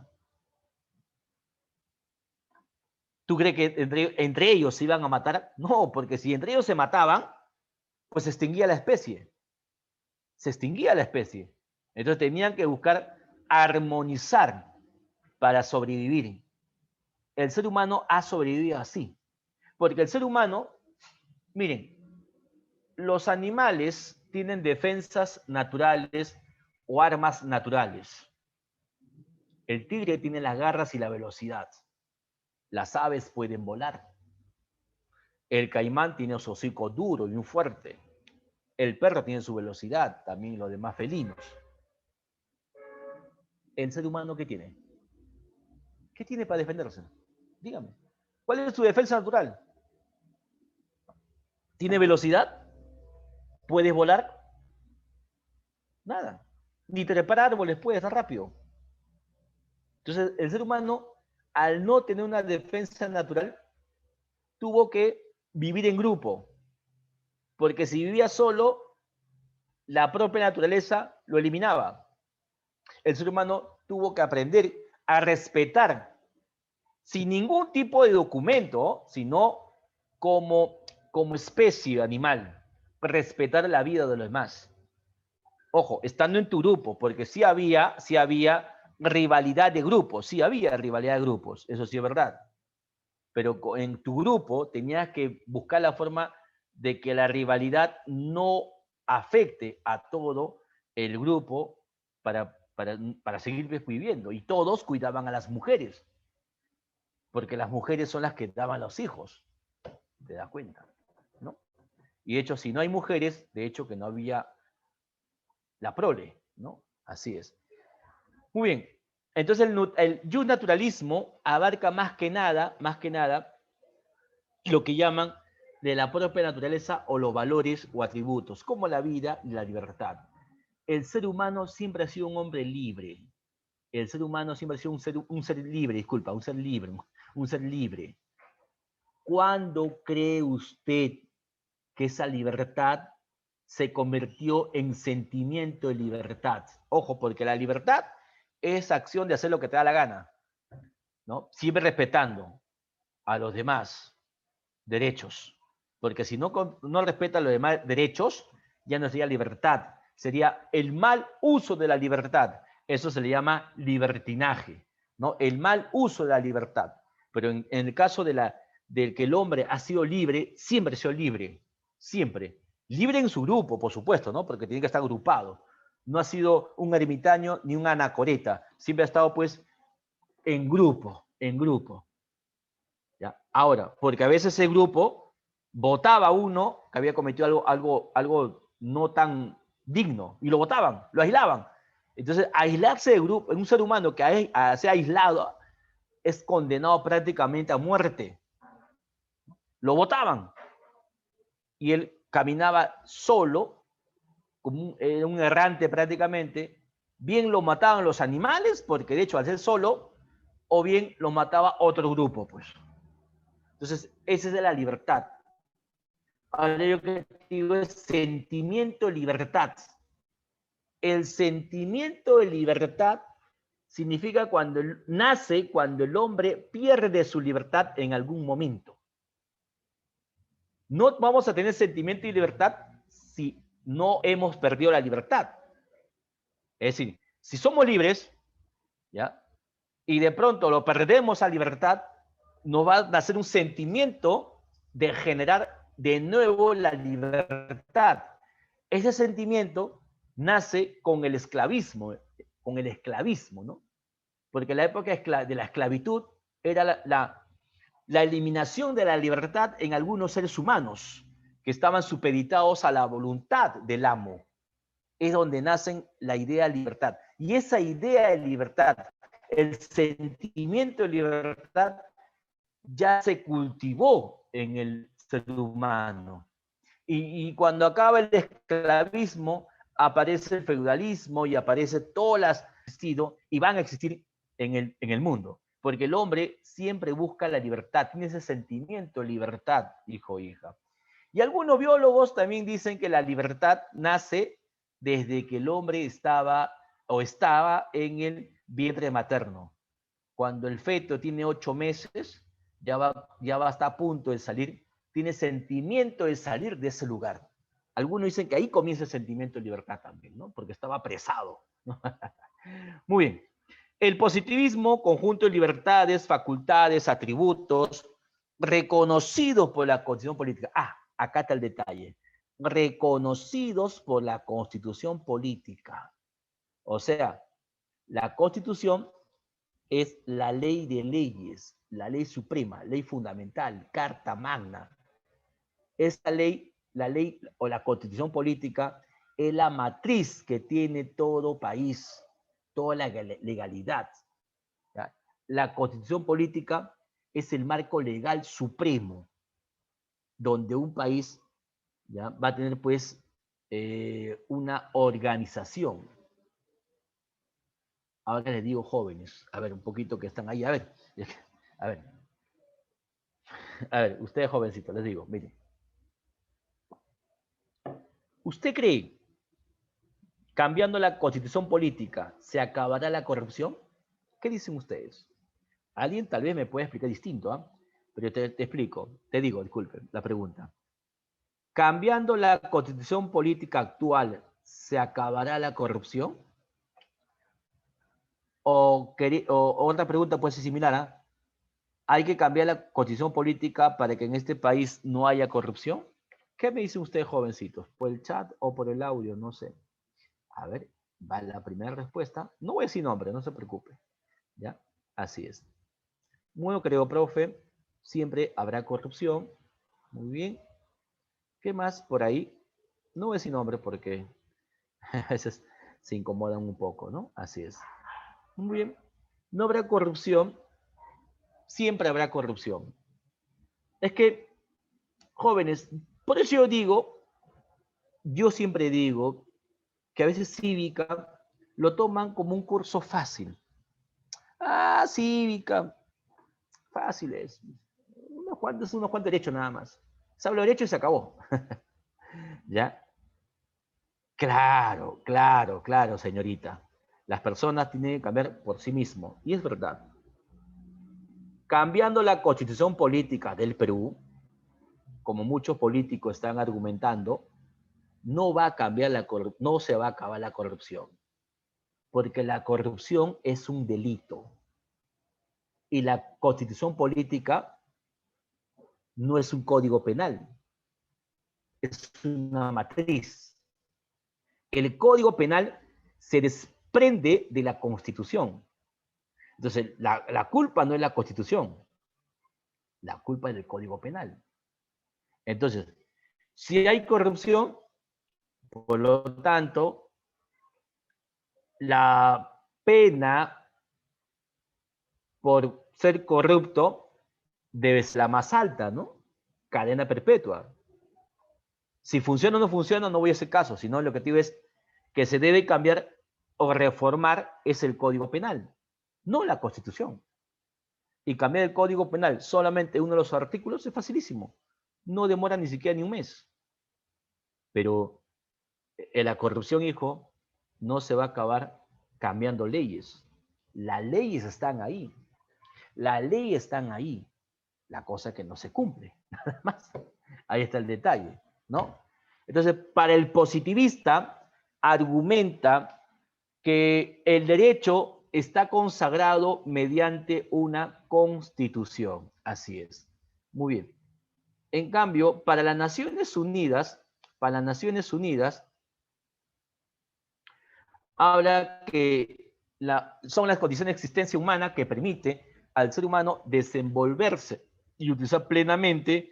A: ¿tú crees que entre ellos se iban a matar? No, porque si entre ellos se mataban, pues se extinguía la especie. Se extinguía la especie. Entonces tenían que buscar armonizar para sobrevivir. El ser humano ha sobrevivido así. Porque el ser humano, miren, los animales tienen defensas naturales o armas naturales. El tigre tiene las garras y la velocidad. Las aves pueden volar. El caimán tiene su hocico duro y muy fuerte. El perro tiene su velocidad, también los demás felinos. ¿El ser humano qué tiene? ¿Qué tiene para defenderse? Dígame. ¿Cuál es su defensa natural? ¿Tiene velocidad? ¿Puedes volar? Nada. Ni trepar árboles puede estar rápido. Entonces, el ser humano, al no tener una defensa natural, tuvo que vivir en grupo. Porque si vivía solo, la propia naturaleza lo eliminaba. El ser humano tuvo que aprender a respetar, sin ningún tipo de documento, sino como especie animal, respetar la vida de los demás. Ojo, estando en tu grupo, porque sí había rivalidad de grupos, sí había rivalidad de grupos, eso sí es verdad. Pero en tu grupo tenías que buscar la forma de que la rivalidad no afecte a todo el grupo para para seguir viviendo. Y todos cuidaban a las mujeres, porque las mujeres son las que daban los hijos. ¿Te das cuenta? ¿No? Y de hecho, si no hay mujeres, de hecho que no había la prole, ¿no? Así es. Muy bien. Entonces el justnaturalismo abarca más que nada, lo que llaman de la propia naturaleza o los valores o atributos, como la vida y la libertad. El ser humano siempre ha sido un hombre libre. El ser humano siempre ha sido un ser libre, disculpa, un ser libre. ¿Cuándo cree usted que esa libertad se convirtió en sentimiento de libertad? Ojo, porque la libertad es acción de hacer lo que te da la gana, ¿no? Siempre respetando a los demás derechos. Porque si no respeta los demás derechos, ya no sería libertad, sería el mal uso de la libertad. Eso se le llama libertinaje, ¿no? El mal uso de la libertad. Pero en el caso del que el hombre ha sido libre, siempre ha sido libre, siempre. Libre en su grupo, por supuesto, ¿no? Porque tiene que estar agrupado. No ha sido un ermitaño ni un anacoreta, siempre ha estado pues en grupo, en grupo. ¿Ya? Ahora, porque a veces ese grupo votaba a uno que había cometido algo no tan digno y lo votaban, lo aislaban. Entonces, aislarse de grupo, en un ser humano que se ha aislado es condenado prácticamente a muerte. Lo votaban y él caminaba solo, como un errante prácticamente. Bien lo mataban los animales, porque de hecho al ser solo, o bien lo mataba otro grupo, pues. Entonces, esa es de la libertad. Ahora yo que digo es sentimiento de libertad. El sentimiento de libertad significa nace cuando el hombre pierde su libertad en algún momento. No vamos a tener sentimiento de libertad si no hemos perdido la libertad. Es decir, si somos libres, ¿ya? Y de pronto lo perdemos a libertad, nos va a nacer un sentimiento de generar de nuevo la libertad. Ese sentimiento nace con el esclavismo, ¿no? Porque la época de la esclavitud era la eliminación de la libertad en algunos seres humanos que estaban supeditados a la voluntad del amo. Es donde nacen la idea de libertad. Y esa idea de libertad, el sentimiento de libertad, ya se cultivó en el ser humano. Y cuando acaba el esclavismo, aparece el feudalismo y aparece todas las y van a existir en el mundo. Porque el hombre siempre busca la libertad, tiene ese sentimiento de libertad, hijo o hija. Y algunos biólogos también dicen que la libertad nace desde que el hombre estaba en el vientre materno. Cuando el feto tiene 8 meses, ya va a estar a punto de salir, tiene sentimiento de salir de ese lugar. Algunos dicen que ahí comienza el sentimiento de libertad también, ¿no? Porque estaba apresado. Muy bien. El positivismo, conjunto de libertades, facultades, atributos, reconocidos por la Constitución Política. Acá está el detalle. Reconocidos por la Constitución Política. O sea, la Constitución es la ley de leyes, la ley suprema, ley fundamental, carta magna. Esta ley, la ley o la Constitución Política, es la matriz que tiene todo país, toda la legalidad. ¿Ya? La Constitución Política es el marco legal supremo donde un país, ¿ya?, va a tener pues una organización. Ahora les digo jóvenes, a ver, un poquito que están ahí, a ver, ustedes jovencitos, les digo, miren. ¿Usted cree, cambiando la Constitución Política, se acabará la corrupción? ¿Qué dicen ustedes? Alguien tal vez me puede explicar distinto, ¿ah? Pero te explico, te digo, disculpen, la pregunta. Cambiando la Constitución Política actual, ¿se acabará la corrupción? O otra pregunta puede ser similar, ¿ah? ¿Hay que cambiar la Constitución Política para que en este país no haya corrupción? ¿Qué me dicen ustedes, jovencitos? ¿Por el chat o por el audio? No sé. A ver, Va la primera respuesta. No voy a decir nombre, no se preocupe. ¿Ya? Así es. Bueno, creo, profe, siempre habrá corrupción. Muy bien. ¿Qué más por ahí? No voy a decir nombre porque a veces se incomodan un poco, ¿no? Así es. Muy bien. No habrá corrupción. Siempre habrá corrupción. Es que, jóvenes, por eso yo siempre digo que a veces cívica lo toman como un curso fácil. Ah, cívica, fácil es. Unos cuantos derechos nada más. Se habla de derecho y se acabó. ¿Ya? Claro, claro, claro, señorita. Las personas tienen que cambiar por sí mismos. Y es verdad. Cambiando la constitución política del Perú, como muchos políticos están argumentando, no va a cambiar no se va a acabar la corrupción. Porque la corrupción es un delito. Y la constitución política no es un código penal, es una matriz. El código penal se desprende de la constitución. Entonces, la culpa no es la constitución, la culpa es del código penal. Entonces, si hay corrupción, por lo tanto, la pena por ser corrupto debe ser la más alta, ¿no? Cadena perpetua. Si funciona o no funciona, no voy a hacer caso, sino lo que te digo es que se debe cambiar o reformar es el Código Penal, no la Constitución. Y cambiar el Código Penal solamente uno de los artículos es facilísimo. No demora ni siquiera ni un mes. Pero la corrupción, hijo, no se va a acabar cambiando leyes. Las leyes están ahí. Las leyes están ahí. La cosa que no se cumple. Nada más. Ahí está el detalle, ¿no? Entonces, para el positivista, argumenta que el derecho está consagrado mediante una constitución. Así es. Muy bien. En cambio, para las Naciones Unidas, habla que son las condiciones de existencia humana que permite al ser humano desenvolverse y utilizar plenamente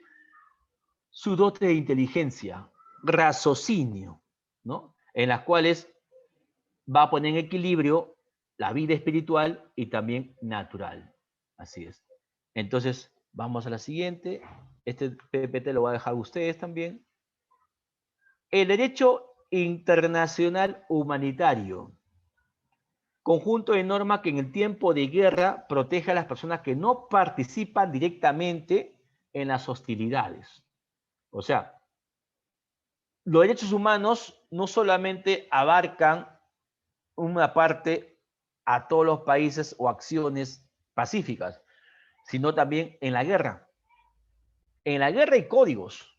A: su dote de inteligencia, raciocinio, ¿no? En las cuales va a poner en equilibrio la vida espiritual y también natural. Así es. Entonces, vamos a la siguiente. Este PPT lo voy a dejar a ustedes también. El derecho internacional humanitario. Conjunto de normas que en el tiempo de guerra protege a las personas que no participan directamente en las hostilidades. O sea, los derechos humanos no solamente abarcan una parte a todos los países o acciones pacíficas, sino también en la guerra. En la guerra hay códigos,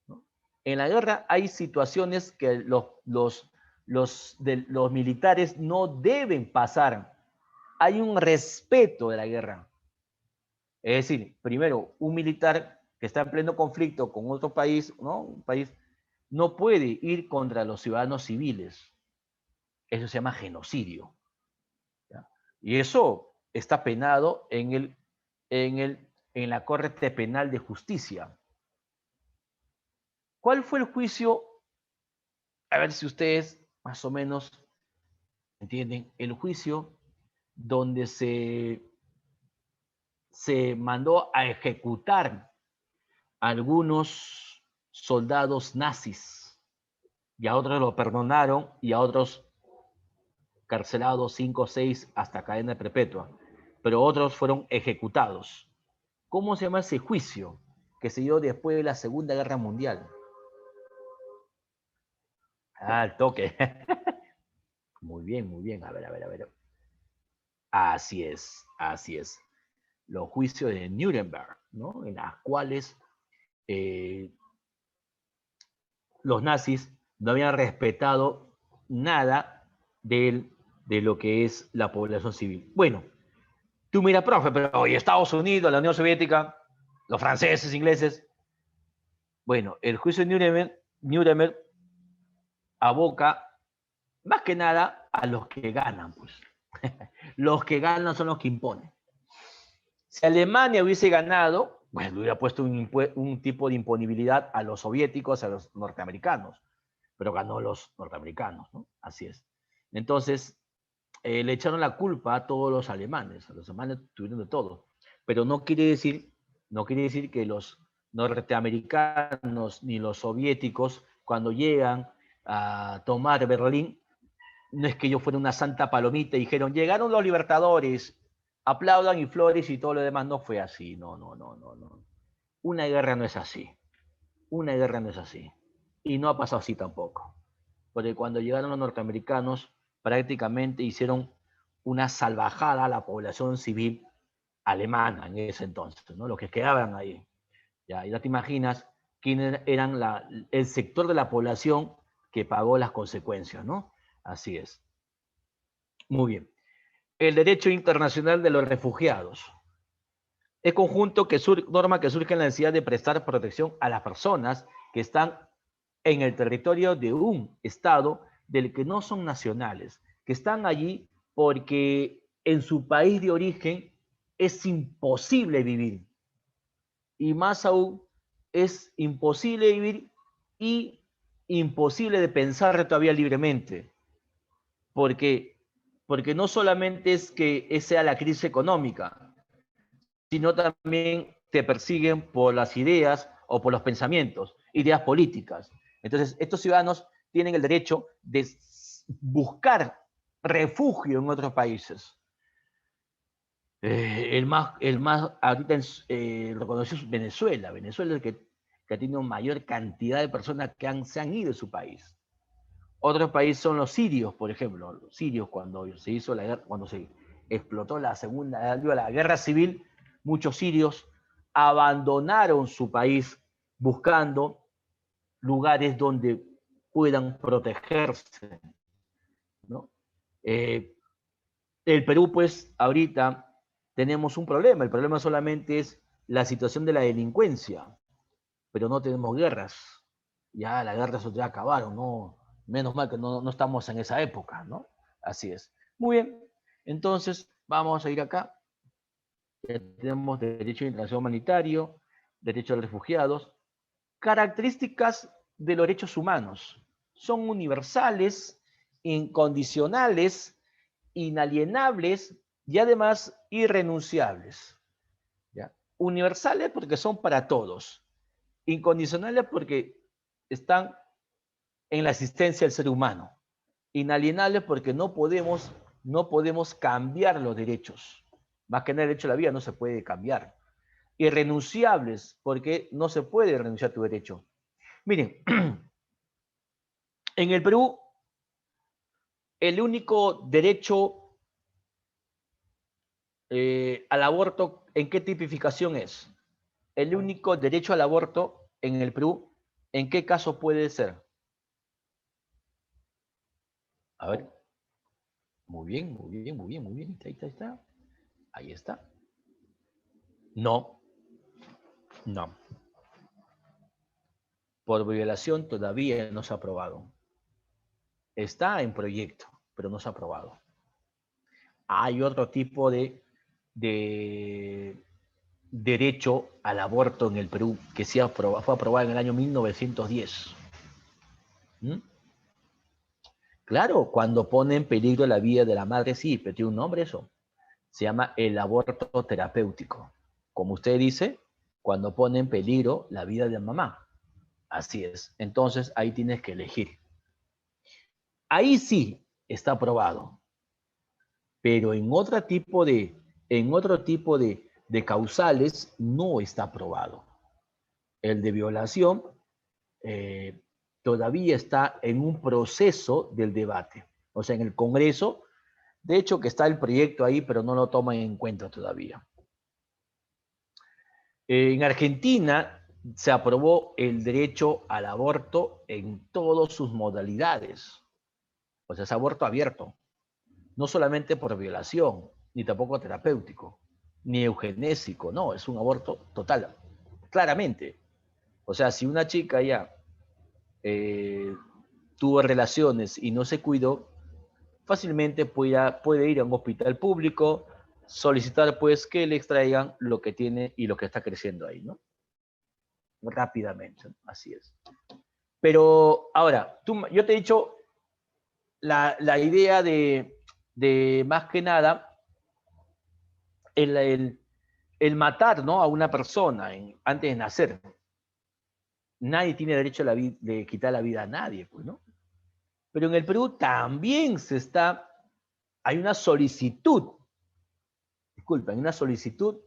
A: ¿no? En la guerra hay situaciones que los militares no deben pasar. Hay un respeto de la guerra. Es decir, primero, un militar que está en pleno conflicto con otro país, ¿no? Un país no puede ir contra los ciudadanos civiles. Eso se llama genocidio. ¿Ya? Y eso está penado en la Corte Penal de Justicia. ¿Cuál fue el juicio? A ver si ustedes más o menos entienden. El juicio donde se mandó a ejecutar a algunos soldados nazis y a otros lo perdonaron y a otros carcelados 5 o 6 hasta cadena perpetua, pero otros fueron ejecutados. ¿Cómo se llama ese juicio que se dio después de la Segunda Guerra Mundial? Ah, el toque. Muy bien, muy bien. A ver, a ver, a ver. Así es, así es. Los juicios de Nuremberg, ¿no? En las cuales los nazis no habían respetado nada de lo que es la población civil. Bueno, tú mira, profe, pero ¿y Estados Unidos, la Unión Soviética, los franceses, ingleses? Bueno, el juicio de Nuremberg aboca Más que nada a los que ganan, pues. Los que ganan son los que imponen. Si Alemania hubiese ganado, bueno, hubiera puesto un tipo de imponibilidad a los soviéticos, a los norteamericanos, pero ganó los norteamericanos, ¿no? Así es. Entonces, le echaron la culpa a todos los alemanes tuvieron de todo, pero no quiere decir que los norteamericanos ni los soviéticos, cuando llegan a tomar Berlín, no es que yo fuera una santa palomita y dijeron, llegaron los libertadores, aplaudan y flores y todo lo demás. No fue así, no, no, no, no, no. Una guerra no es así. Una guerra no es así. Y no ha pasado así tampoco. Porque cuando llegaron los norteamericanos, prácticamente hicieron una salvajada a la población civil alemana en ese entonces, ¿no? Los que quedaban ahí. Ya, y ya te imaginas quién eran el sector de la población que pagó las consecuencias, ¿no? Así es. Muy bien. El derecho internacional de los refugiados. Es conjunto norma que surge en la necesidad de prestar protección a las personas que están en el territorio de un Estado del que no son nacionales, que están allí porque en su país de origen es imposible vivir. Y más aún, es imposible vivir y imposible de pensar todavía libremente. Porque, porque no solamente es que sea la crisis económica, sino también te persiguen por las ideas o por los pensamientos, ideas políticas. Entonces, estos ciudadanos tienen el derecho de buscar refugio en otros países. El más ahorita reconocido es Venezuela. Venezuela es el que ha tenido mayor cantidad de personas que se han ido de su país. Otros países son los sirios, por ejemplo. Los sirios, cuando se hizo la guerra, cuando se explotó la guerra civil, muchos sirios abandonaron su país buscando lugares donde puedan protegerse, ¿no? El Perú, pues, ahorita tenemos un problema. El problema solamente es la situación de la delincuencia, pero no tenemos guerras. Ya las guerras ya acabaron, ¿no? Menos mal que no estamos en esa época, ¿no? Así es. Muy bien. Entonces, vamos a ir acá. Tenemos derecho internacional humanitario, derecho a los refugiados. Características de los derechos humanos. Son universales, incondicionales, inalienables y además irrenunciables. ¿Ya? Universales porque son para todos. Incondicionales porque están en la existencia del ser humano. Inalienables porque no podemos cambiar los derechos. Más que nada el derecho a la vida no se puede cambiar. Irrenunciables porque no se puede renunciar a tu derecho. Miren, en el Perú, el único derecho al aborto, ¿en qué tipificación es? El único derecho al aborto en el Perú, ¿en qué caso puede ser? A ver. Muy bien, muy bien, muy bien, muy bien. Ahí está. Ahí está. No, no. Por violación todavía no se ha aprobado. Está en proyecto, pero no se ha aprobado. Hay otro tipo de derecho al aborto en el Perú que sí fue aprobado en el año 1910. ¿Mm? Claro, cuando pone en peligro la vida de la madre, sí, pero tiene un nombre eso. Se llama el aborto terapéutico. Como usted dice, cuando pone en peligro la vida de la mamá. Así es. Entonces ahí tienes que elegir. Ahí sí está aprobado. Pero en otro tipo de causales no está aprobado. El de violación todavía está en un proceso del debate. O sea, en el Congreso, de hecho que está el proyecto ahí, pero no lo toman en cuenta todavía. En Argentina se aprobó el derecho al aborto en todas sus modalidades. O sea, es aborto abierto. No solamente por violación, ni tampoco terapéutico, ni eugenésico, no, es un aborto total, claramente. O sea, si una chica ya tuvo relaciones y no se cuidó, fácilmente puede ir a un hospital público, solicitar pues que le extraigan lo que tiene y lo que está creciendo ahí, ¿no? Rápidamente, ¿no? Así es. Pero ahora, yo te he dicho la idea de más que nada el matar, ¿no?, a una persona antes de nacer. Nadie tiene derecho a de quitar la vida a nadie, pues, ¿no? Pero en el Perú también hay una solicitud, disculpen, una solicitud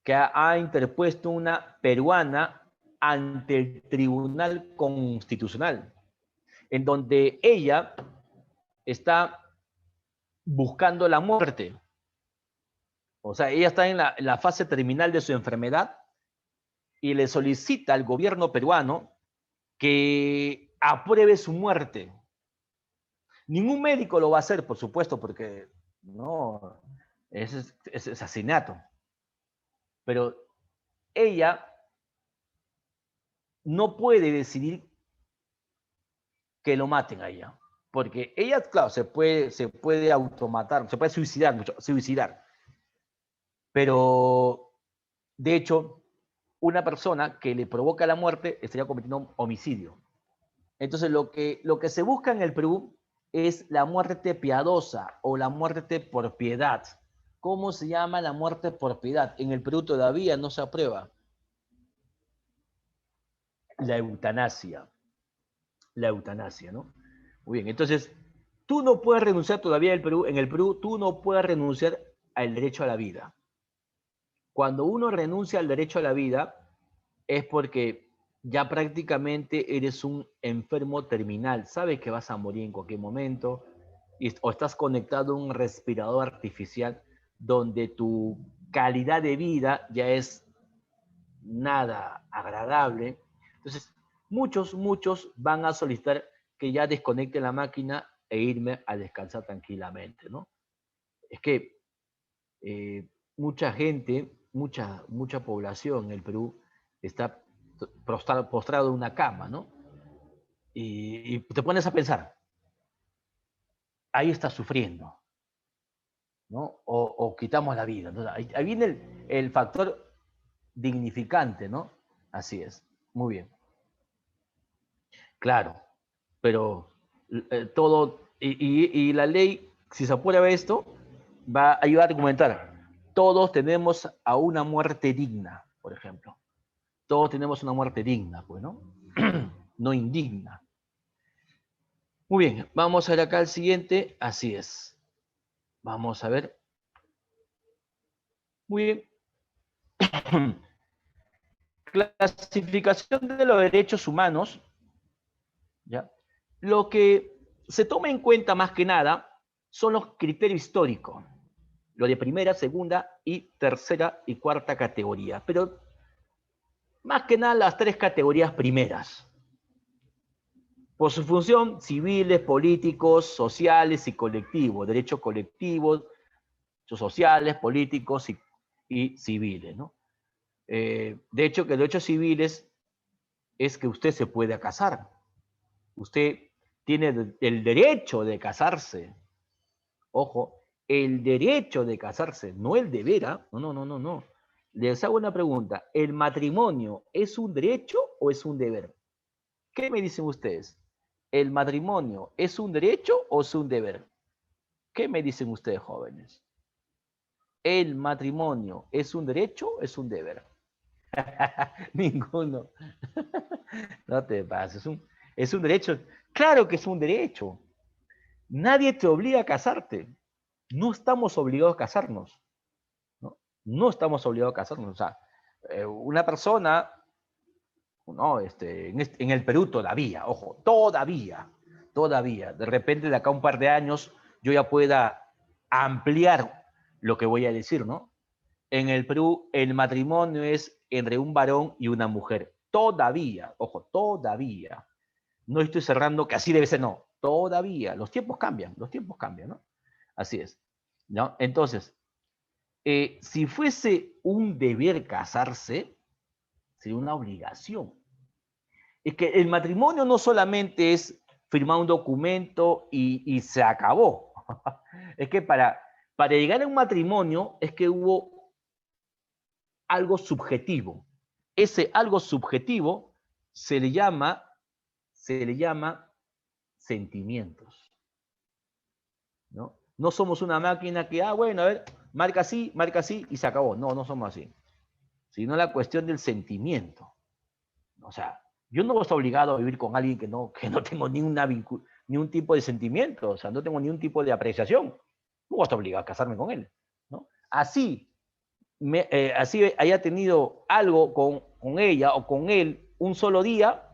A: que ha interpuesto una peruana ante el Tribunal Constitucional, en donde ella está buscando la muerte. O sea, ella está en la fase terminal de su enfermedad y le solicita al gobierno peruano que apruebe su muerte. Ningún médico lo va a hacer, por supuesto, porque no, es asesinato. Pero ella no puede decidir que lo maten a ella. Porque ella, claro, se puede automatar, se puede suicidar. Pero, de hecho, una persona que le provoca la muerte estaría cometiendo un homicidio. Entonces, lo que se busca en el Perú es la muerte piadosa o la muerte por piedad. ¿Cómo se llama la muerte por piedad? En el Perú todavía no se aprueba. La eutanasia. La eutanasia, ¿no? Muy bien, entonces, tú no puedes renunciar todavía en el Perú, tú no puedes renunciar al derecho a la vida. Cuando uno renuncia al derecho a la vida, es porque ya prácticamente eres un enfermo terminal. Sabes que vas a morir en cualquier momento o estás conectado a un respirador artificial donde tu calidad de vida ya es nada agradable. Entonces, muchos van a solicitar que ya desconecte la máquina e irme a descansar tranquilamente, ¿no? Es que mucha gente, mucha población en el Perú está postrado en una cama, ¿no? Y te pones a pensar, ahí está sufriendo, ¿no? O quitamos la vida. Entonces, ahí viene el factor dignificante, ¿no? Así es. Muy bien. Claro, pero todo, y la ley, si se aprueba esto, va a ayudar a argumentar. Todos tenemos a una muerte digna, por ejemplo. Todos tenemos una muerte digna, pues, ¿no? No indigna. Muy bien, vamos a ver acá el siguiente. Así es. Vamos a ver. Muy bien. Clasificación de los derechos humanos. ¿Ya? Lo que se toma en cuenta más que nada son los criterios históricos. Lo de primera, segunda y tercera y cuarta categoría. Pero más que nada las tres categorías primeras. Por su función, civiles, políticos, sociales y colectivos. Derechos colectivos, derechos sociales, políticos y civiles, ¿no? De hecho, que los derechos civiles es que usted se puede casar. Usted tiene el derecho de casarse. Ojo, el derecho de casarse, no el deber, ¿ah? No. Les hago una pregunta. ¿El matrimonio es un derecho o es un deber? ¿Qué me dicen ustedes? ¿El matrimonio es un derecho o es un deber? ¿Qué me dicen ustedes, jóvenes? ¿El matrimonio es un derecho o es un deber? Ninguno. No te pases. Es un derecho. Claro que es un derecho. Nadie te obliga a casarte. No estamos obligados a casarnos. No estamos obligados a casarnos. O sea, una persona, no, en el Perú todavía, ojo, todavía, de repente de acá a un par de años yo ya pueda ampliar lo que voy a decir, ¿no? En el Perú el matrimonio es entre un varón y una mujer. Todavía, ojo, todavía. No estoy cerrando que así debe ser, no. Todavía. Los tiempos cambian, ¿no? Así es, ¿no? Entonces, si fuese un deber casarse, sería una obligación. Es que el matrimonio no solamente es firmar un documento y se acabó. Es que para llegar a un matrimonio es que hubo algo subjetivo. Ese algo subjetivo se le llama sentimientos, ¿no? No somos una máquina que, bueno, a ver, marca así y se acabó. No, no somos así. Sino la cuestión del sentimiento. O sea, yo no estoy obligado a vivir con alguien que no tengo ni un tipo de sentimiento, o sea, no tengo ni un tipo de apreciación. No estoy obligado a casarme con él, ¿no? Así, así haya tenido algo con ella o con él un solo día,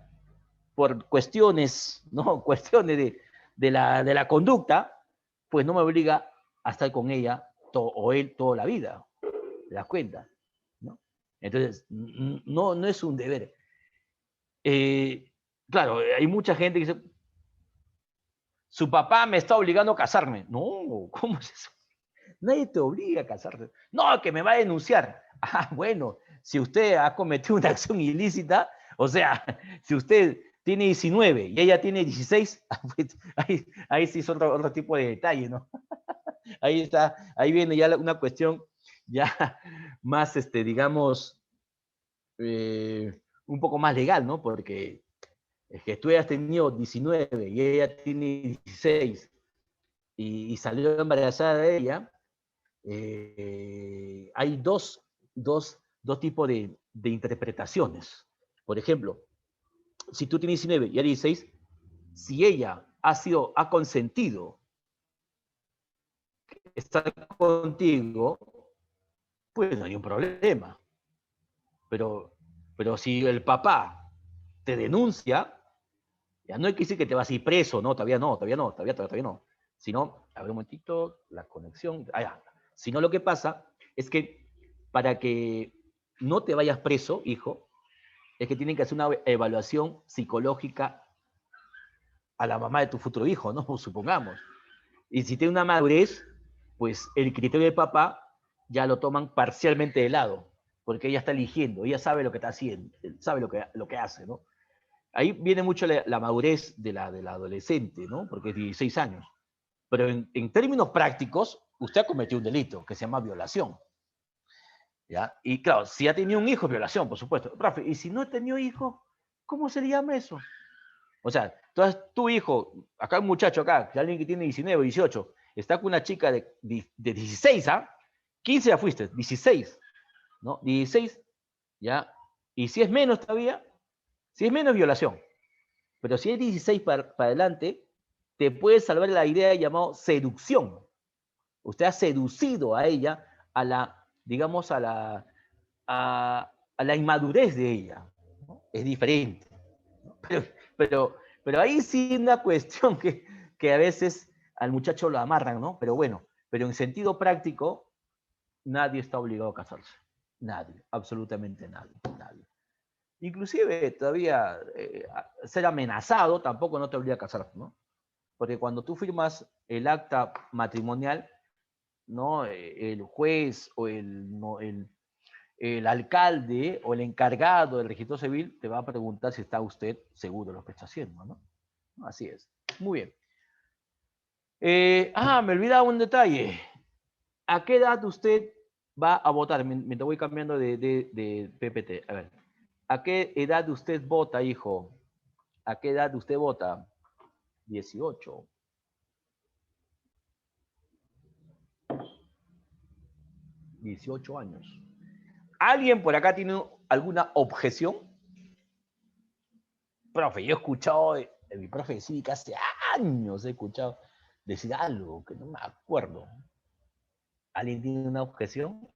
A: por cuestiones, ¿no? Cuestiones de la conducta, pues no me obliga a estar con ella o él toda la vida. ¿Te das cuenta? ¿No? Entonces, no es un deber. Claro, hay mucha gente que dice, su papá me está obligando a casarme. No, ¿cómo es eso? Nadie te obliga a casarte. No, que me va a denunciar. Ah, bueno, si usted ha cometido una acción ilícita, o sea, si usted tiene 19 y ella tiene 16, pues, ahí sí es otro tipo de detalle, ¿no? Ahí está, ahí viene ya una cuestión ya más, digamos, un poco más legal, ¿no? Porque es que tú hayas tenido 19 y ella tiene 16 y salió embarazada de ella, hay dos tipos de interpretaciones. Por ejemplo, si tú tienes 19 y ella 16, si ella ha consentido estar contigo, pues no hay un problema. Pero si el papá te denuncia, ya no hay que decir que te vas a ir preso, no, todavía no. Sino, a ver un momentito, la conexión. Ya. Sino lo que pasa es que para que no te vayas preso, hijo, es que tienen que hacer una evaluación psicológica a la mamá de tu futuro hijo, ¿no? Supongamos. Y si tiene una madurez, pues el criterio de papá ya lo toman parcialmente de lado, porque ella está eligiendo, ella sabe lo que está haciendo, sabe lo que hace, ¿no? Ahí viene mucho la madurez de la adolescente, ¿no? Porque es 16 años. Pero en términos prácticos, usted ha cometido un delito que se llama violación. ¿Ya? Y claro, si ha tenido un hijo, es violación, por supuesto. Rafa, y si no ha tenido hijo, ¿cómo se le llama eso? O sea, entonces tu hijo, acá un muchacho acá, alguien que tiene 19, 18, está con una chica de 16, ¿ah? 15 ya fuiste, 16, ¿no? 16, ¿ya? Y si es menos todavía, si es menos, violación. Pero si es 16 para adelante, te puede salvar la idea llamada seducción. Usted ha seducido a ella a la, digamos, a la inmadurez de ella, ¿no? Es diferente. ¿No? Pero ahí sí una cuestión que a veces al muchacho lo amarran, ¿no? Pero bueno, pero en sentido práctico, nadie está obligado a casarse. Nadie, absolutamente nadie. Inclusive todavía ser amenazado tampoco no te obliga a casarte, ¿no? Porque cuando tú firmas el acta matrimonial, ¿no? El juez o el alcalde o el encargado del registro civil te va a preguntar si está usted seguro de lo que está haciendo, ¿no? Así es. Muy bien. Me olvidaba un detalle. ¿A qué edad usted va a votar? Mientras voy cambiando de PPT. A ver. ¿A qué edad usted vota, hijo? ¿A qué edad usted vota? 18. 18 años. ¿Alguien por acá tiene alguna objeción? Profe, yo he escuchado de mi profe de cívica hace años, he escuchado decir algo que no me acuerdo. ¿Alguien tiene una objeción?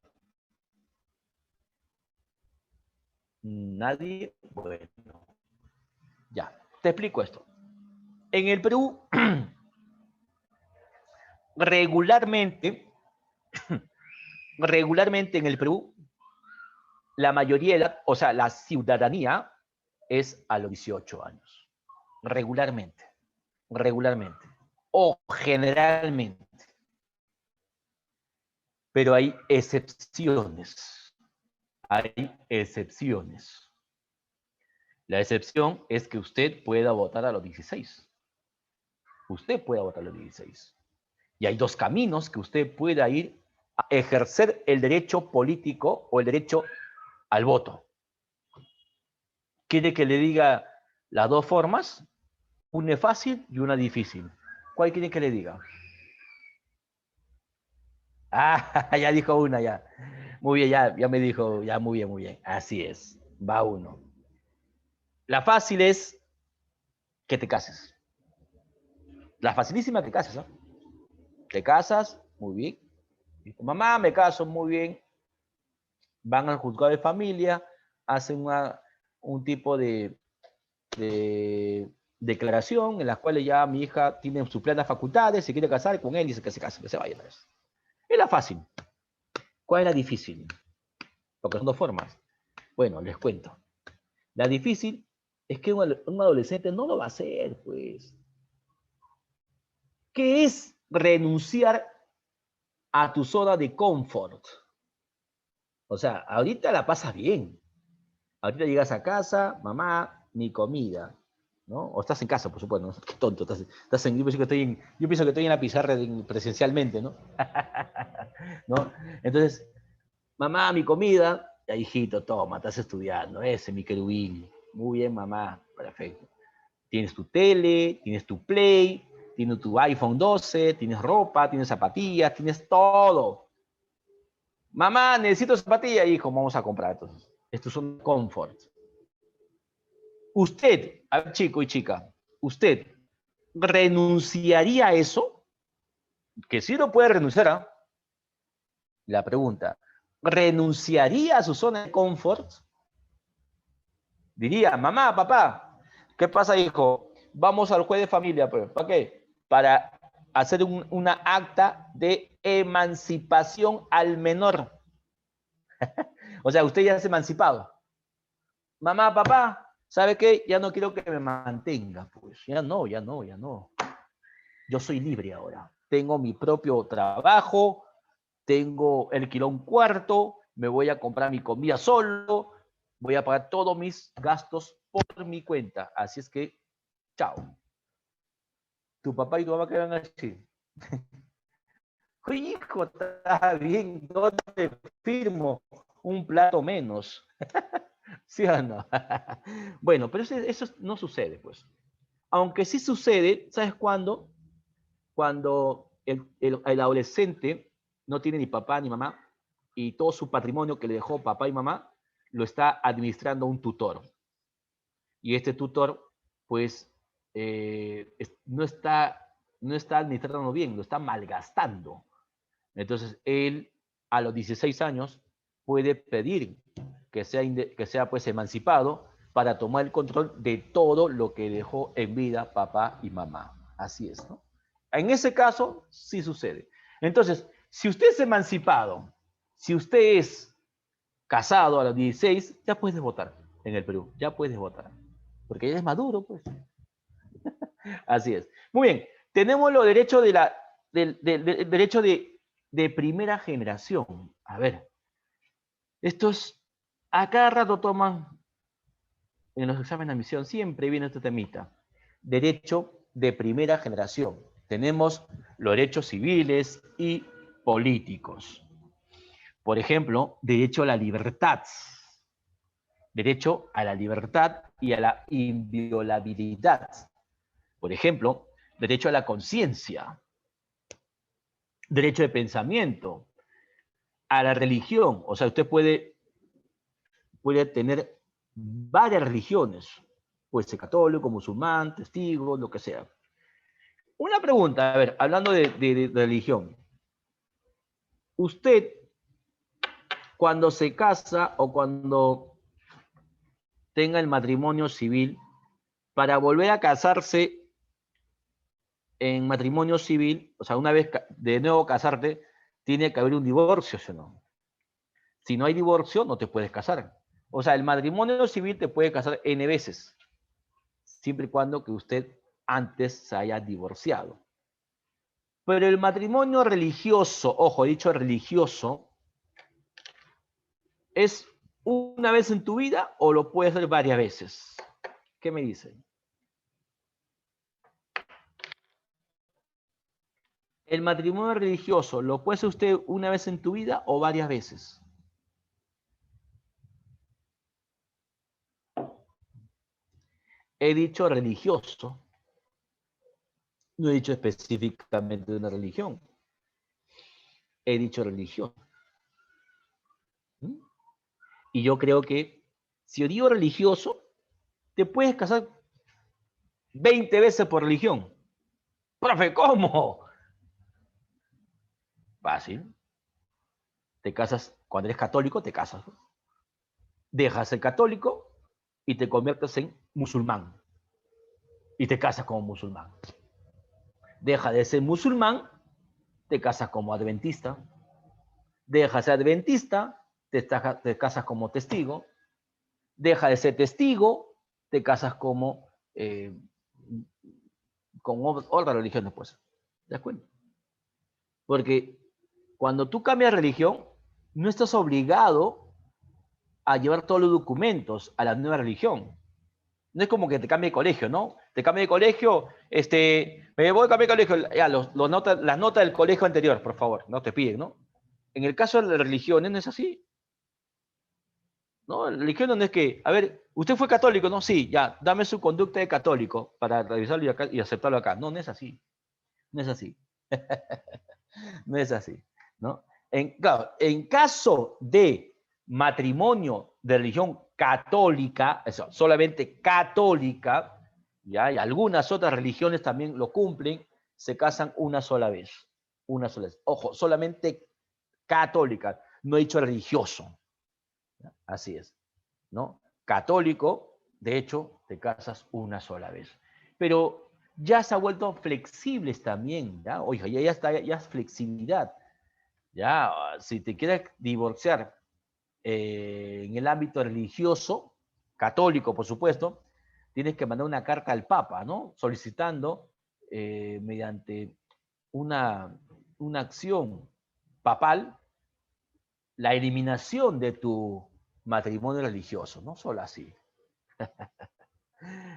A: ¿Nadie? Bueno, ya, te explico esto. En el Perú, regularmente en el Perú, la mayoría de edad, o sea, la ciudadanía es a los 18 años. Regularmente. O generalmente. Pero hay excepciones. La excepción es que usted pueda votar a los 16. Usted puede votar a los 16. Y hay dos caminos que usted pueda ir a ejercer el derecho político o el derecho al voto. ¿Quiere que le diga las dos formas? Una fácil y una difícil. ¿Cuál quiere que le diga? Ah, ya dijo una ya. Muy bien, ya me dijo, ya muy bien, muy bien. Así es, va uno. La fácil es que te cases. La facilísima que te cases, ¿no? Te casas, muy bien. Dijo, mamá, me caso, muy bien. Van al juzgado de familia, hacen un tipo de declaración en la cual ya mi hija tiene sus plenas facultades, se quiere casar con él, dice que se case, que se vaya. Es la fácil. ¿Cuál es la difícil? Porque son dos formas. Bueno, les cuento. La difícil es que un adolescente no lo va a hacer, pues. ¿Qué es renunciar a tu zona de confort? O sea, ahorita la pasas bien. Ahorita llegas a casa, mamá, ni comida, ¿no? O estás en casa, por supuesto, ¿no? Qué tonto, yo pienso que estoy en la pizarra presencialmente, ¿no? ¿No? Entonces, mamá, mi comida, ya, hijito, toma, estás estudiando, ese, mi querubín. Muy bien, mamá, perfecto. Tienes tu tele, tienes tu Play, tienes tu iPhone 12, tienes ropa, tienes zapatillas, tienes todo. Mamá, necesito zapatillas, hijo, vamos a comprar entonces. Estos son confort. Usted, a ver, chico y chica, ¿usted renunciaría a eso? Que sí lo puede renunciar, ¿ah? La pregunta, ¿renunciaría a su zona de confort? Diría, mamá, papá, ¿qué pasa, hijo? Vamos al juez de familia, pues. ¿Para qué? Para hacer una acta de emancipación al menor. O sea, usted ya es emancipado. Mamá, papá, ¿sabe qué? Ya no quiero que me mantenga, pues. Ya no, ya no, ya no. Yo soy libre ahora. Tengo mi propio trabajo, tengo alquilado un cuarto, me voy a comprar mi comida solo, voy a pagar todos mis gastos por mi cuenta. Así es que, chao. Tu papá y tu mamá, ¿qué van a decir? Oye, hijo, está bien, no te firmo un plato menos. ¿Sí o no? Bueno, pero eso no sucede, pues. Aunque sí sucede, ¿sabes cuándo? Cuando el adolescente no tiene ni papá ni mamá y todo su patrimonio que le dejó papá y mamá lo está administrando un tutor. Y este tutor, pues, no está administrando bien, lo está malgastando. Entonces, él a los 16 años puede pedir que sea pues emancipado para tomar el control de todo lo que dejó en vida papá y mamá. Así es, ¿no? En ese caso, sí sucede. Entonces, si usted es emancipado, si usted es casado a los 16, ya puedes votar en el Perú, ya puedes votar. Porque ya es maduro, pues. Así es. Muy bien, tenemos los derechos del derecho de primera generación. A ver, estos a cada rato toman en los exámenes de admisión, siempre viene este temita. Derecho de primera generación. Tenemos los derechos civiles y políticos. Por ejemplo, derecho a la libertad. Derecho a la libertad y a la inviolabilidad. Por ejemplo, derecho a la conciencia. Derecho de pensamiento. A la religión. O sea, usted puede tener varias religiones. Puede ser católico, musulmán, testigo, lo que sea. Una pregunta, a ver, hablando de religión. Usted, cuando se casa o cuando tenga el matrimonio civil, para volver a casarse en matrimonio civil, o sea, una vez de nuevo casarte, tiene que haber un divorcio, ¿sí o no? Si no hay divorcio, no te puedes casar. O sea, el matrimonio civil te puede casar N veces, siempre y cuando que usted antes se haya divorciado. Pero el matrimonio religioso, ojo, he dicho religioso, ¿es una vez en tu vida o lo puedes hacer varias veces? ¿Qué me dicen? ¿El matrimonio religioso lo puede hacer usted una vez en tu vida o varias veces? He dicho religioso, no he dicho específicamente de una religión. He dicho religioso. ¿Mm? Y yo creo que si yo digo religioso, te puedes casar 20 veces por religión. Profe, ¿cómo? Fácil. Te casas, cuando eres católico, te casas. Dejas el católico y te conviertes en musulmán. Y te casas como musulmán. Deja de ser musulmán, te casas como adventista. Deja de ser adventista, te casas como testigo. Deja de ser testigo, te casas como con otra religión después. ¿Te das cuenta? Porque cuando tú cambias de religión, no estás obligado a llevar todos los documentos a la nueva religión. No es como que te cambie de colegio, ¿no? Te cambie de colegio, me voy a cambiar de colegio, ya, las notas del colegio anterior, por favor, no te piden, ¿no? En el caso de las religiones no es así, ¿no? La religión no es que, a ver, usted fue católico, ¿no? Sí, ya, dame su conducta de católico para revisarlo y aceptarlo acá. No, no es así, no es así. No es así, ¿no? Claro, en caso de matrimonio de religión católica, eso, solamente católica, ¿ya? Y algunas otras religiones también lo cumplen, se casan una sola vez. Una sola vez. Ojo, solamente católica, no he dicho religioso. ¿Ya? Así es, ¿no? Católico, de hecho, te casas una sola vez. Pero ya se ha vuelto flexibles también, ¿ya? Oiga, ya está, ya es flexibilidad. Ya, si te quieres divorciar en el ámbito religioso, católico, por supuesto, tienes que mandar una carta al Papa, ¿no? Solicitando mediante una, una acción papal la eliminación de tu matrimonio religioso, no solo así.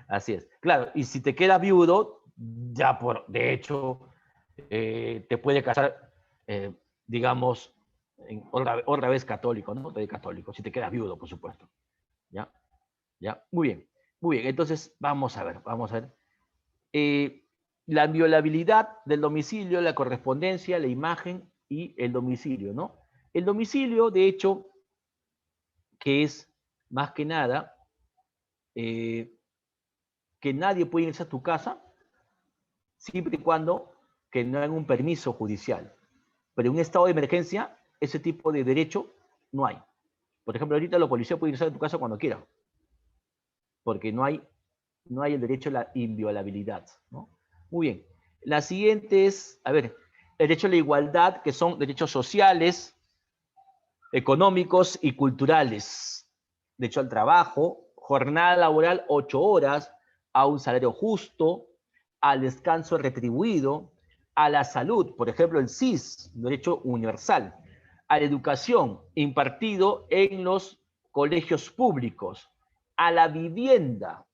A: Así es. Claro, y si te quedas viudo, ya de hecho, te puede casar, eh, digamos, otra vez católico, ¿no? De católico, si te quedas viudo, por supuesto. ¿Ya? ¿Ya? Muy bien. Muy bien. Entonces, vamos a ver, vamos a ver. Eh, la inviolabilidad del domicilio, la correspondencia, la imagen y el domicilio, ¿no? El domicilio, de hecho, que es más que nada eh, que nadie puede irse a tu casa siempre y cuando que no hagan un permiso judicial. Pero en un estado de emergencia, ese tipo de derecho no hay. Por ejemplo, ahorita los policías pueden irse a tu casa cuando quieran, porque no hay el derecho a la inviolabilidad, ¿no? Muy bien. La siguiente es, a ver, el derecho a la igualdad, que son derechos sociales, económicos y culturales. Derecho al trabajo, jornada laboral 8 horas, a un salario justo, al descanso retribuido, a la salud, por ejemplo, el CIS, derecho universal, a la educación impartido en los colegios públicos, a la vivienda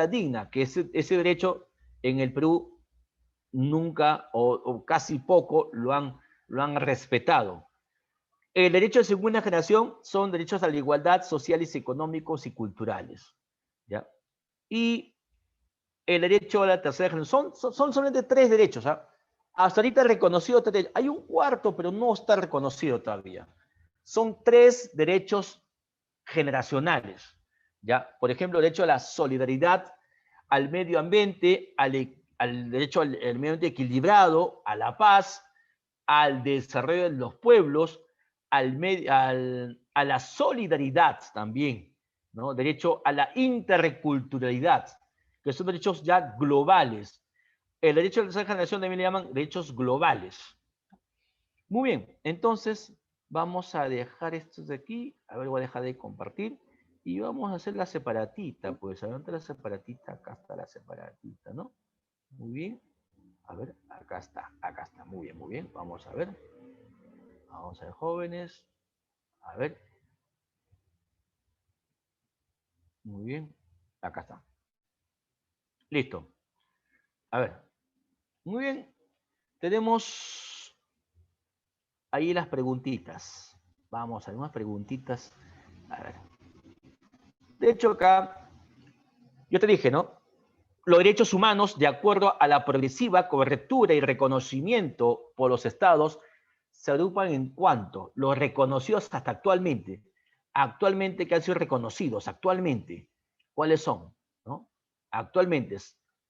A: digna, que ese derecho en el Perú nunca o casi poco lo han respetado. El derecho de segunda generación son derechos a la igualdad sociales, económicos y culturales. ¿Ya? Y el derecho a la tercera generación son solamente 3 derechos. ¿Ah? Hasta ahorita reconocido 3. Hay un cuarto, pero no está reconocido todavía. Son 3 derechos generacionales. ¿Ya? Por ejemplo, el derecho a la solidaridad, al medio ambiente, al derecho al medio ambiente equilibrado, a la paz, al desarrollo de los pueblos, a la solidaridad también, ¿no? Derecho a la interculturalidad, que son derechos ya globales. El derecho de la tercera generación también le llaman derechos globales. Muy bien, entonces vamos a dejar esto de aquí. A ver, voy a dejar de compartir. Y vamos a hacer la separatita, pues. ¿Dónde está la separatita? Acá está la separatita, ¿no? Muy bien. A ver, acá está, acá está. Muy bien, muy bien. Vamos a ver. Vamos a ver, jóvenes. A ver. Muy bien. Acá está. Listo. A ver. Muy bien. Tenemos ahí las preguntitas. Vamos a ver unas preguntitas. A ver. De hecho, acá, yo te dije, ¿no? Los derechos humanos, de acuerdo a la progresiva cobertura y reconocimiento por los estados, se agrupan en cuanto los reconocidos hasta actualmente. Actualmente, que han sido reconocidos, actualmente. ¿Cuáles son? ¿No? Actualmente.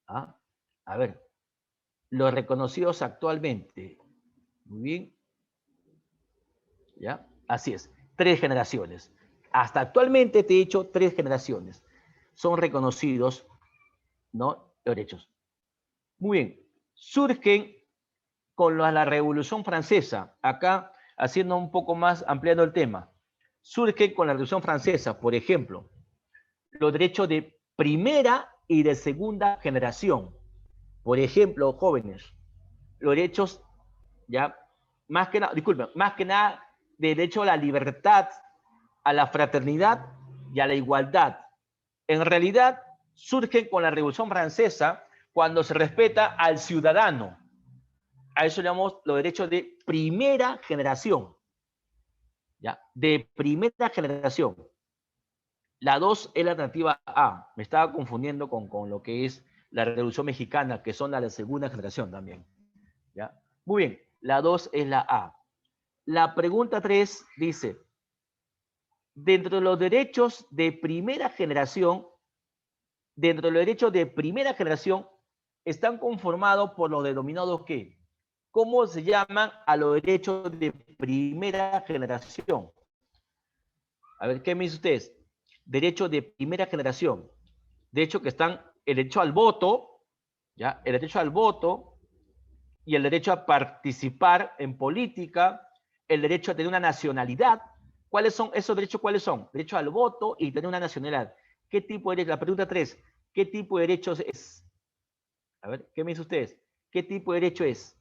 A: ¿Ah? A ver, los reconocidos actualmente. Muy bien. ¿Ya? Así es. 3 generaciones. Hasta actualmente te he dicho 3 generaciones. Son reconocidos, ¿no? Los derechos. Muy bien. Surgen con la Revolución Francesa. Acá, haciendo un poco más, ampliando el tema. Surgen con la Revolución Francesa, por ejemplo, los derechos de primera y de segunda generación. Por ejemplo, jóvenes, los derechos, ya, más que nada, disculpen, más que nada, de derecho a la libertad, a la fraternidad y a la igualdad. En realidad, surgen con la Revolución Francesa cuando se respeta al ciudadano. A eso le llamamos los derechos de primera generación. ¿Ya? De primera generación. La 2 es la alternativa A. Me estaba confundiendo con lo que es la Revolución Mexicana, que son las de segunda generación también. ¿Ya? Muy bien, la 2 es la A. La pregunta 3 dice, dentro de los derechos de primera generación, están conformados por los denominados ¿qué? ¿Cómo se llaman a los derechos de primera generación? A ver, ¿qué me dice ustedes? Derechos de primera generación. De hecho, que están el derecho al voto, ¿ya? El derecho al voto y el derecho a participar en política, el derecho a tener una nacionalidad. ¿Cuáles son esos derechos? ¿Cuáles son? Derecho al voto y tener una nacionalidad. ¿Qué tipo de derecho? La pregunta 3. ¿Qué tipo de derechos es? A ver, ¿qué me dicen ustedes? ¿Qué tipo de derecho es?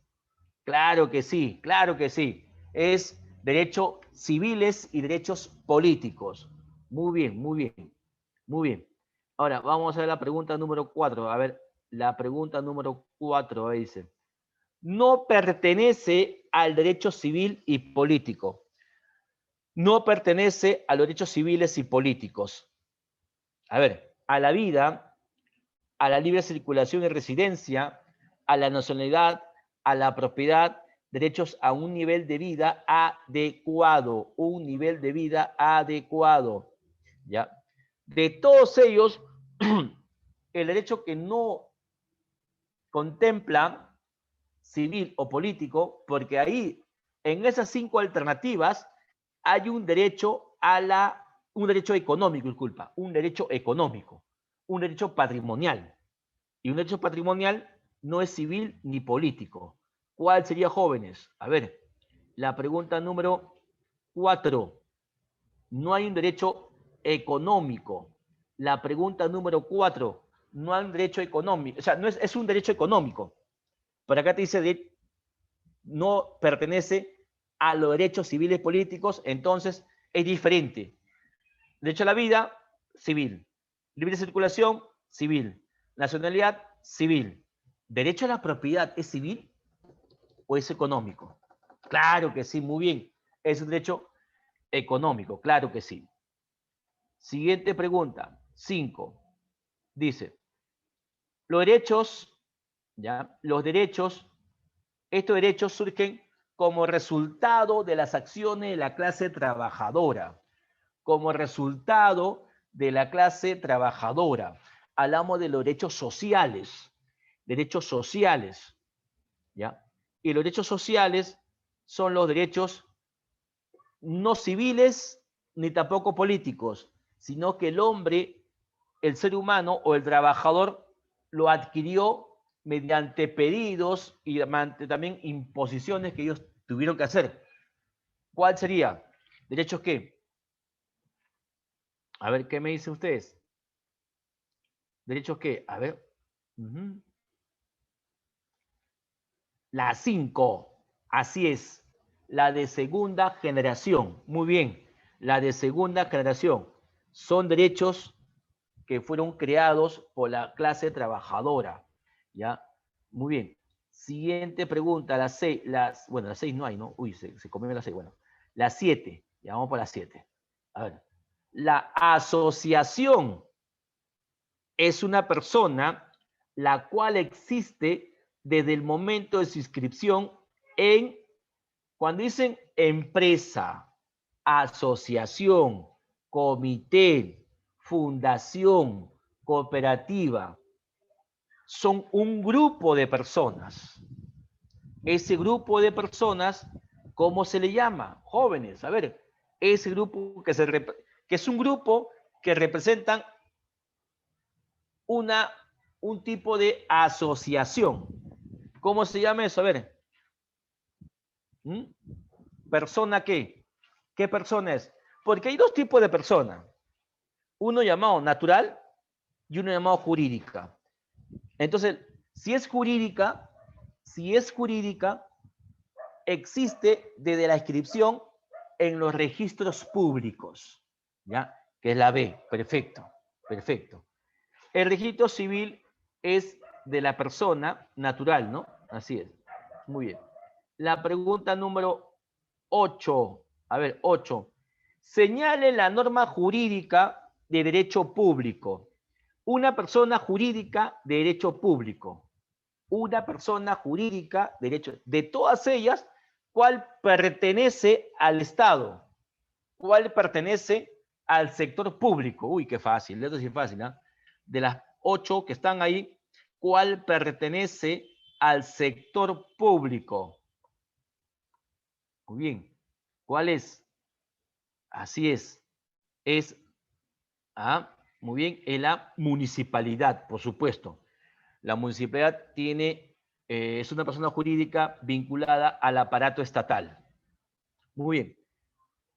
A: Claro que sí, claro que sí. Es derechos civiles y derechos políticos. Muy bien, muy bien, muy bien. Ahora, vamos a ver la pregunta número 4. A ver, la pregunta número 4 dice, no pertenece al derecho civil y político. No pertenece a los derechos civiles y políticos. A ver, a la vida, a la libre circulación y residencia, a la nacionalidad, a la propiedad, derechos a un nivel de vida adecuado, un nivel de vida adecuado. ¿Ya? De todos ellos, el derecho que no contempla civil o político, porque ahí, en esas 5 alternativas, hay un derecho un derecho económico, disculpa, un derecho patrimonial. Y un derecho patrimonial no es civil ni político. ¿Cuál sería, jóvenes? A ver, la pregunta número 4. No hay un derecho económico. La pregunta número 4. No hay un derecho económico. O sea, no es un derecho económico. Por acá te dice no pertenece a los derechos civiles políticos, entonces es diferente. Derecho a la vida, civil. Libre circulación, civil. Nacionalidad, civil. ¿Derecho a la propiedad es civil o es económico? Claro que sí, muy bien. Es un derecho económico, claro que sí. Siguiente pregunta, 5. Dice, los derechos, ¿ya? Estos derechos surgen como resultado de las acciones de la clase trabajadora. Como resultado de la clase trabajadora. Hablamos de los derechos sociales. Derechos sociales. ¿Ya? Y los derechos sociales son los derechos no civiles ni tampoco políticos, sino que el hombre, el ser humano o el trabajador lo adquirió mediante pedidos y también imposiciones que ellos tuvieron que hacer. ¿Cuál sería? ¿Derechos qué? A ver, ¿qué me dicen ustedes? ¿Derechos qué? A ver. La 5. Así es. La de segunda generación. Muy bien. La de segunda generación. Son derechos que fueron creados por la clase trabajadora. ¿Ya? Muy bien. Siguiente pregunta, la 6, bueno, la 6 no hay, ¿no? Uy, se comió la 6, bueno. La 7, ya vamos por la 7. A ver, la asociación es una persona la cual existe desde el momento de su inscripción en, cuando dicen empresa, asociación, comité, fundación, cooperativa, son un grupo de personas. Ese grupo de personas, ¿cómo se le llama? Jóvenes, a ver, ese grupo que es un grupo que representan un tipo de asociación. ¿Cómo se llama eso? A ver. ¿Mm? ¿Persona qué? ¿Qué persona es? Porque hay dos tipos de personas. Uno llamado natural y uno llamado jurídica. Entonces, si es jurídica, existe desde la inscripción en los registros públicos, ¿ya? Que es la B, perfecto, perfecto. El registro civil es de la persona natural, ¿no? Así es, muy bien. La pregunta número 8, a ver, 8. Señale la norma jurídica de derecho público. Una persona jurídica de derecho público. Una persona jurídica de derecho. De todas ellas, ¿cuál pertenece al Estado? ¿Cuál pertenece al sector público? Uy, qué fácil, esto sí es fácil, ¿eh? De las 8 que están ahí, ¿cuál pertenece al sector público? Muy bien. ¿Cuál es? Así es. Es, muy bien, en la municipalidad, por supuesto. La municipalidad tiene, es una persona jurídica vinculada al aparato estatal. Muy bien.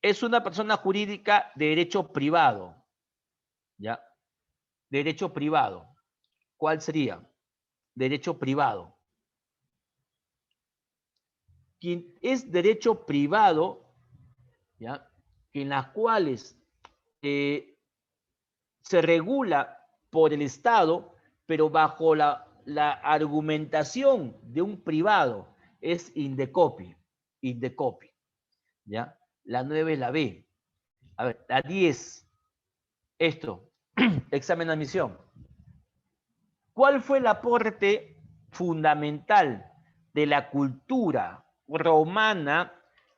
A: Es una persona jurídica de derecho privado. ¿Ya? Derecho privado. ¿Cuál sería? Derecho privado. Quien es derecho privado, ¿ya? En las cuales se regula por el Estado, pero bajo la argumentación de un privado, es Indecopi, ¿ya? La 9 es la B. A ver, la 10, esto, examen de admisión. ¿Cuál fue el aporte fundamental de la cultura romana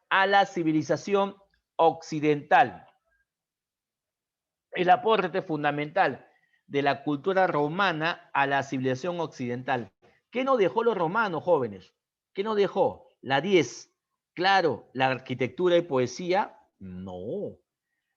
A: a la civilización occidental? El aporte fundamental de la cultura romana a la civilización occidental. ¿Qué nos dejó los romanos, jóvenes? ¿Qué nos dejó? La 10. Claro, la arquitectura y poesía, no.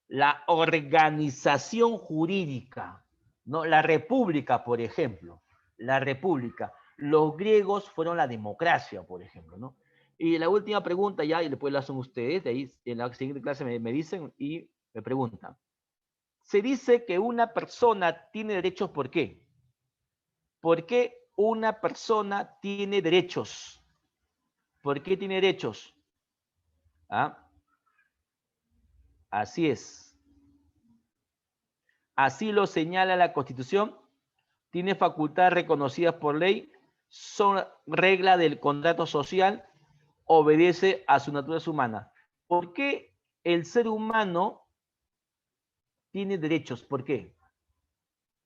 A: La organización jurídica, ¿no? La república, por ejemplo. La república. Los griegos fueron la democracia, por ejemplo, ¿no? Y la última pregunta ya, y después la hacen ustedes, de ahí en la siguiente clase me dicen y me preguntan. Se dice que una persona tiene derechos, ¿por qué? ¿Por qué una persona tiene derechos? ¿Por qué tiene derechos? ¿Ah? Así es. Así lo señala la Constitución. Tiene facultades reconocidas por ley. Son reglas del contrato social. Obedece a su naturaleza humana. ¿Por qué el ser humano tiene derechos? ¿Por qué?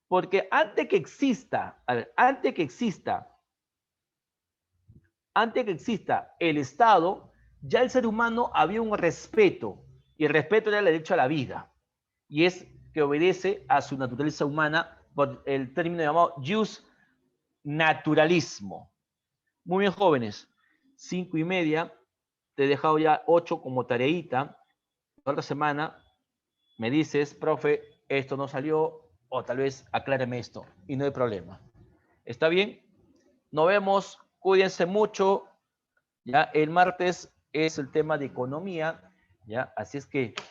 A: Porque antes que exista, a ver, antes que exista el Estado, ya el ser humano había un respeto, y el respeto era el derecho a la vida, y es que obedece a su naturaleza humana por el término llamado jus naturalismo. Muy bien, jóvenes, 5:30, te he dejado ya 8 como tareita. La otra semana me dices, profe, esto no salió, o tal vez acláreme esto, y no hay problema. ¿Está bien? Nos vemos, cuídense mucho. Ya el martes es el tema de economía, ya, así es que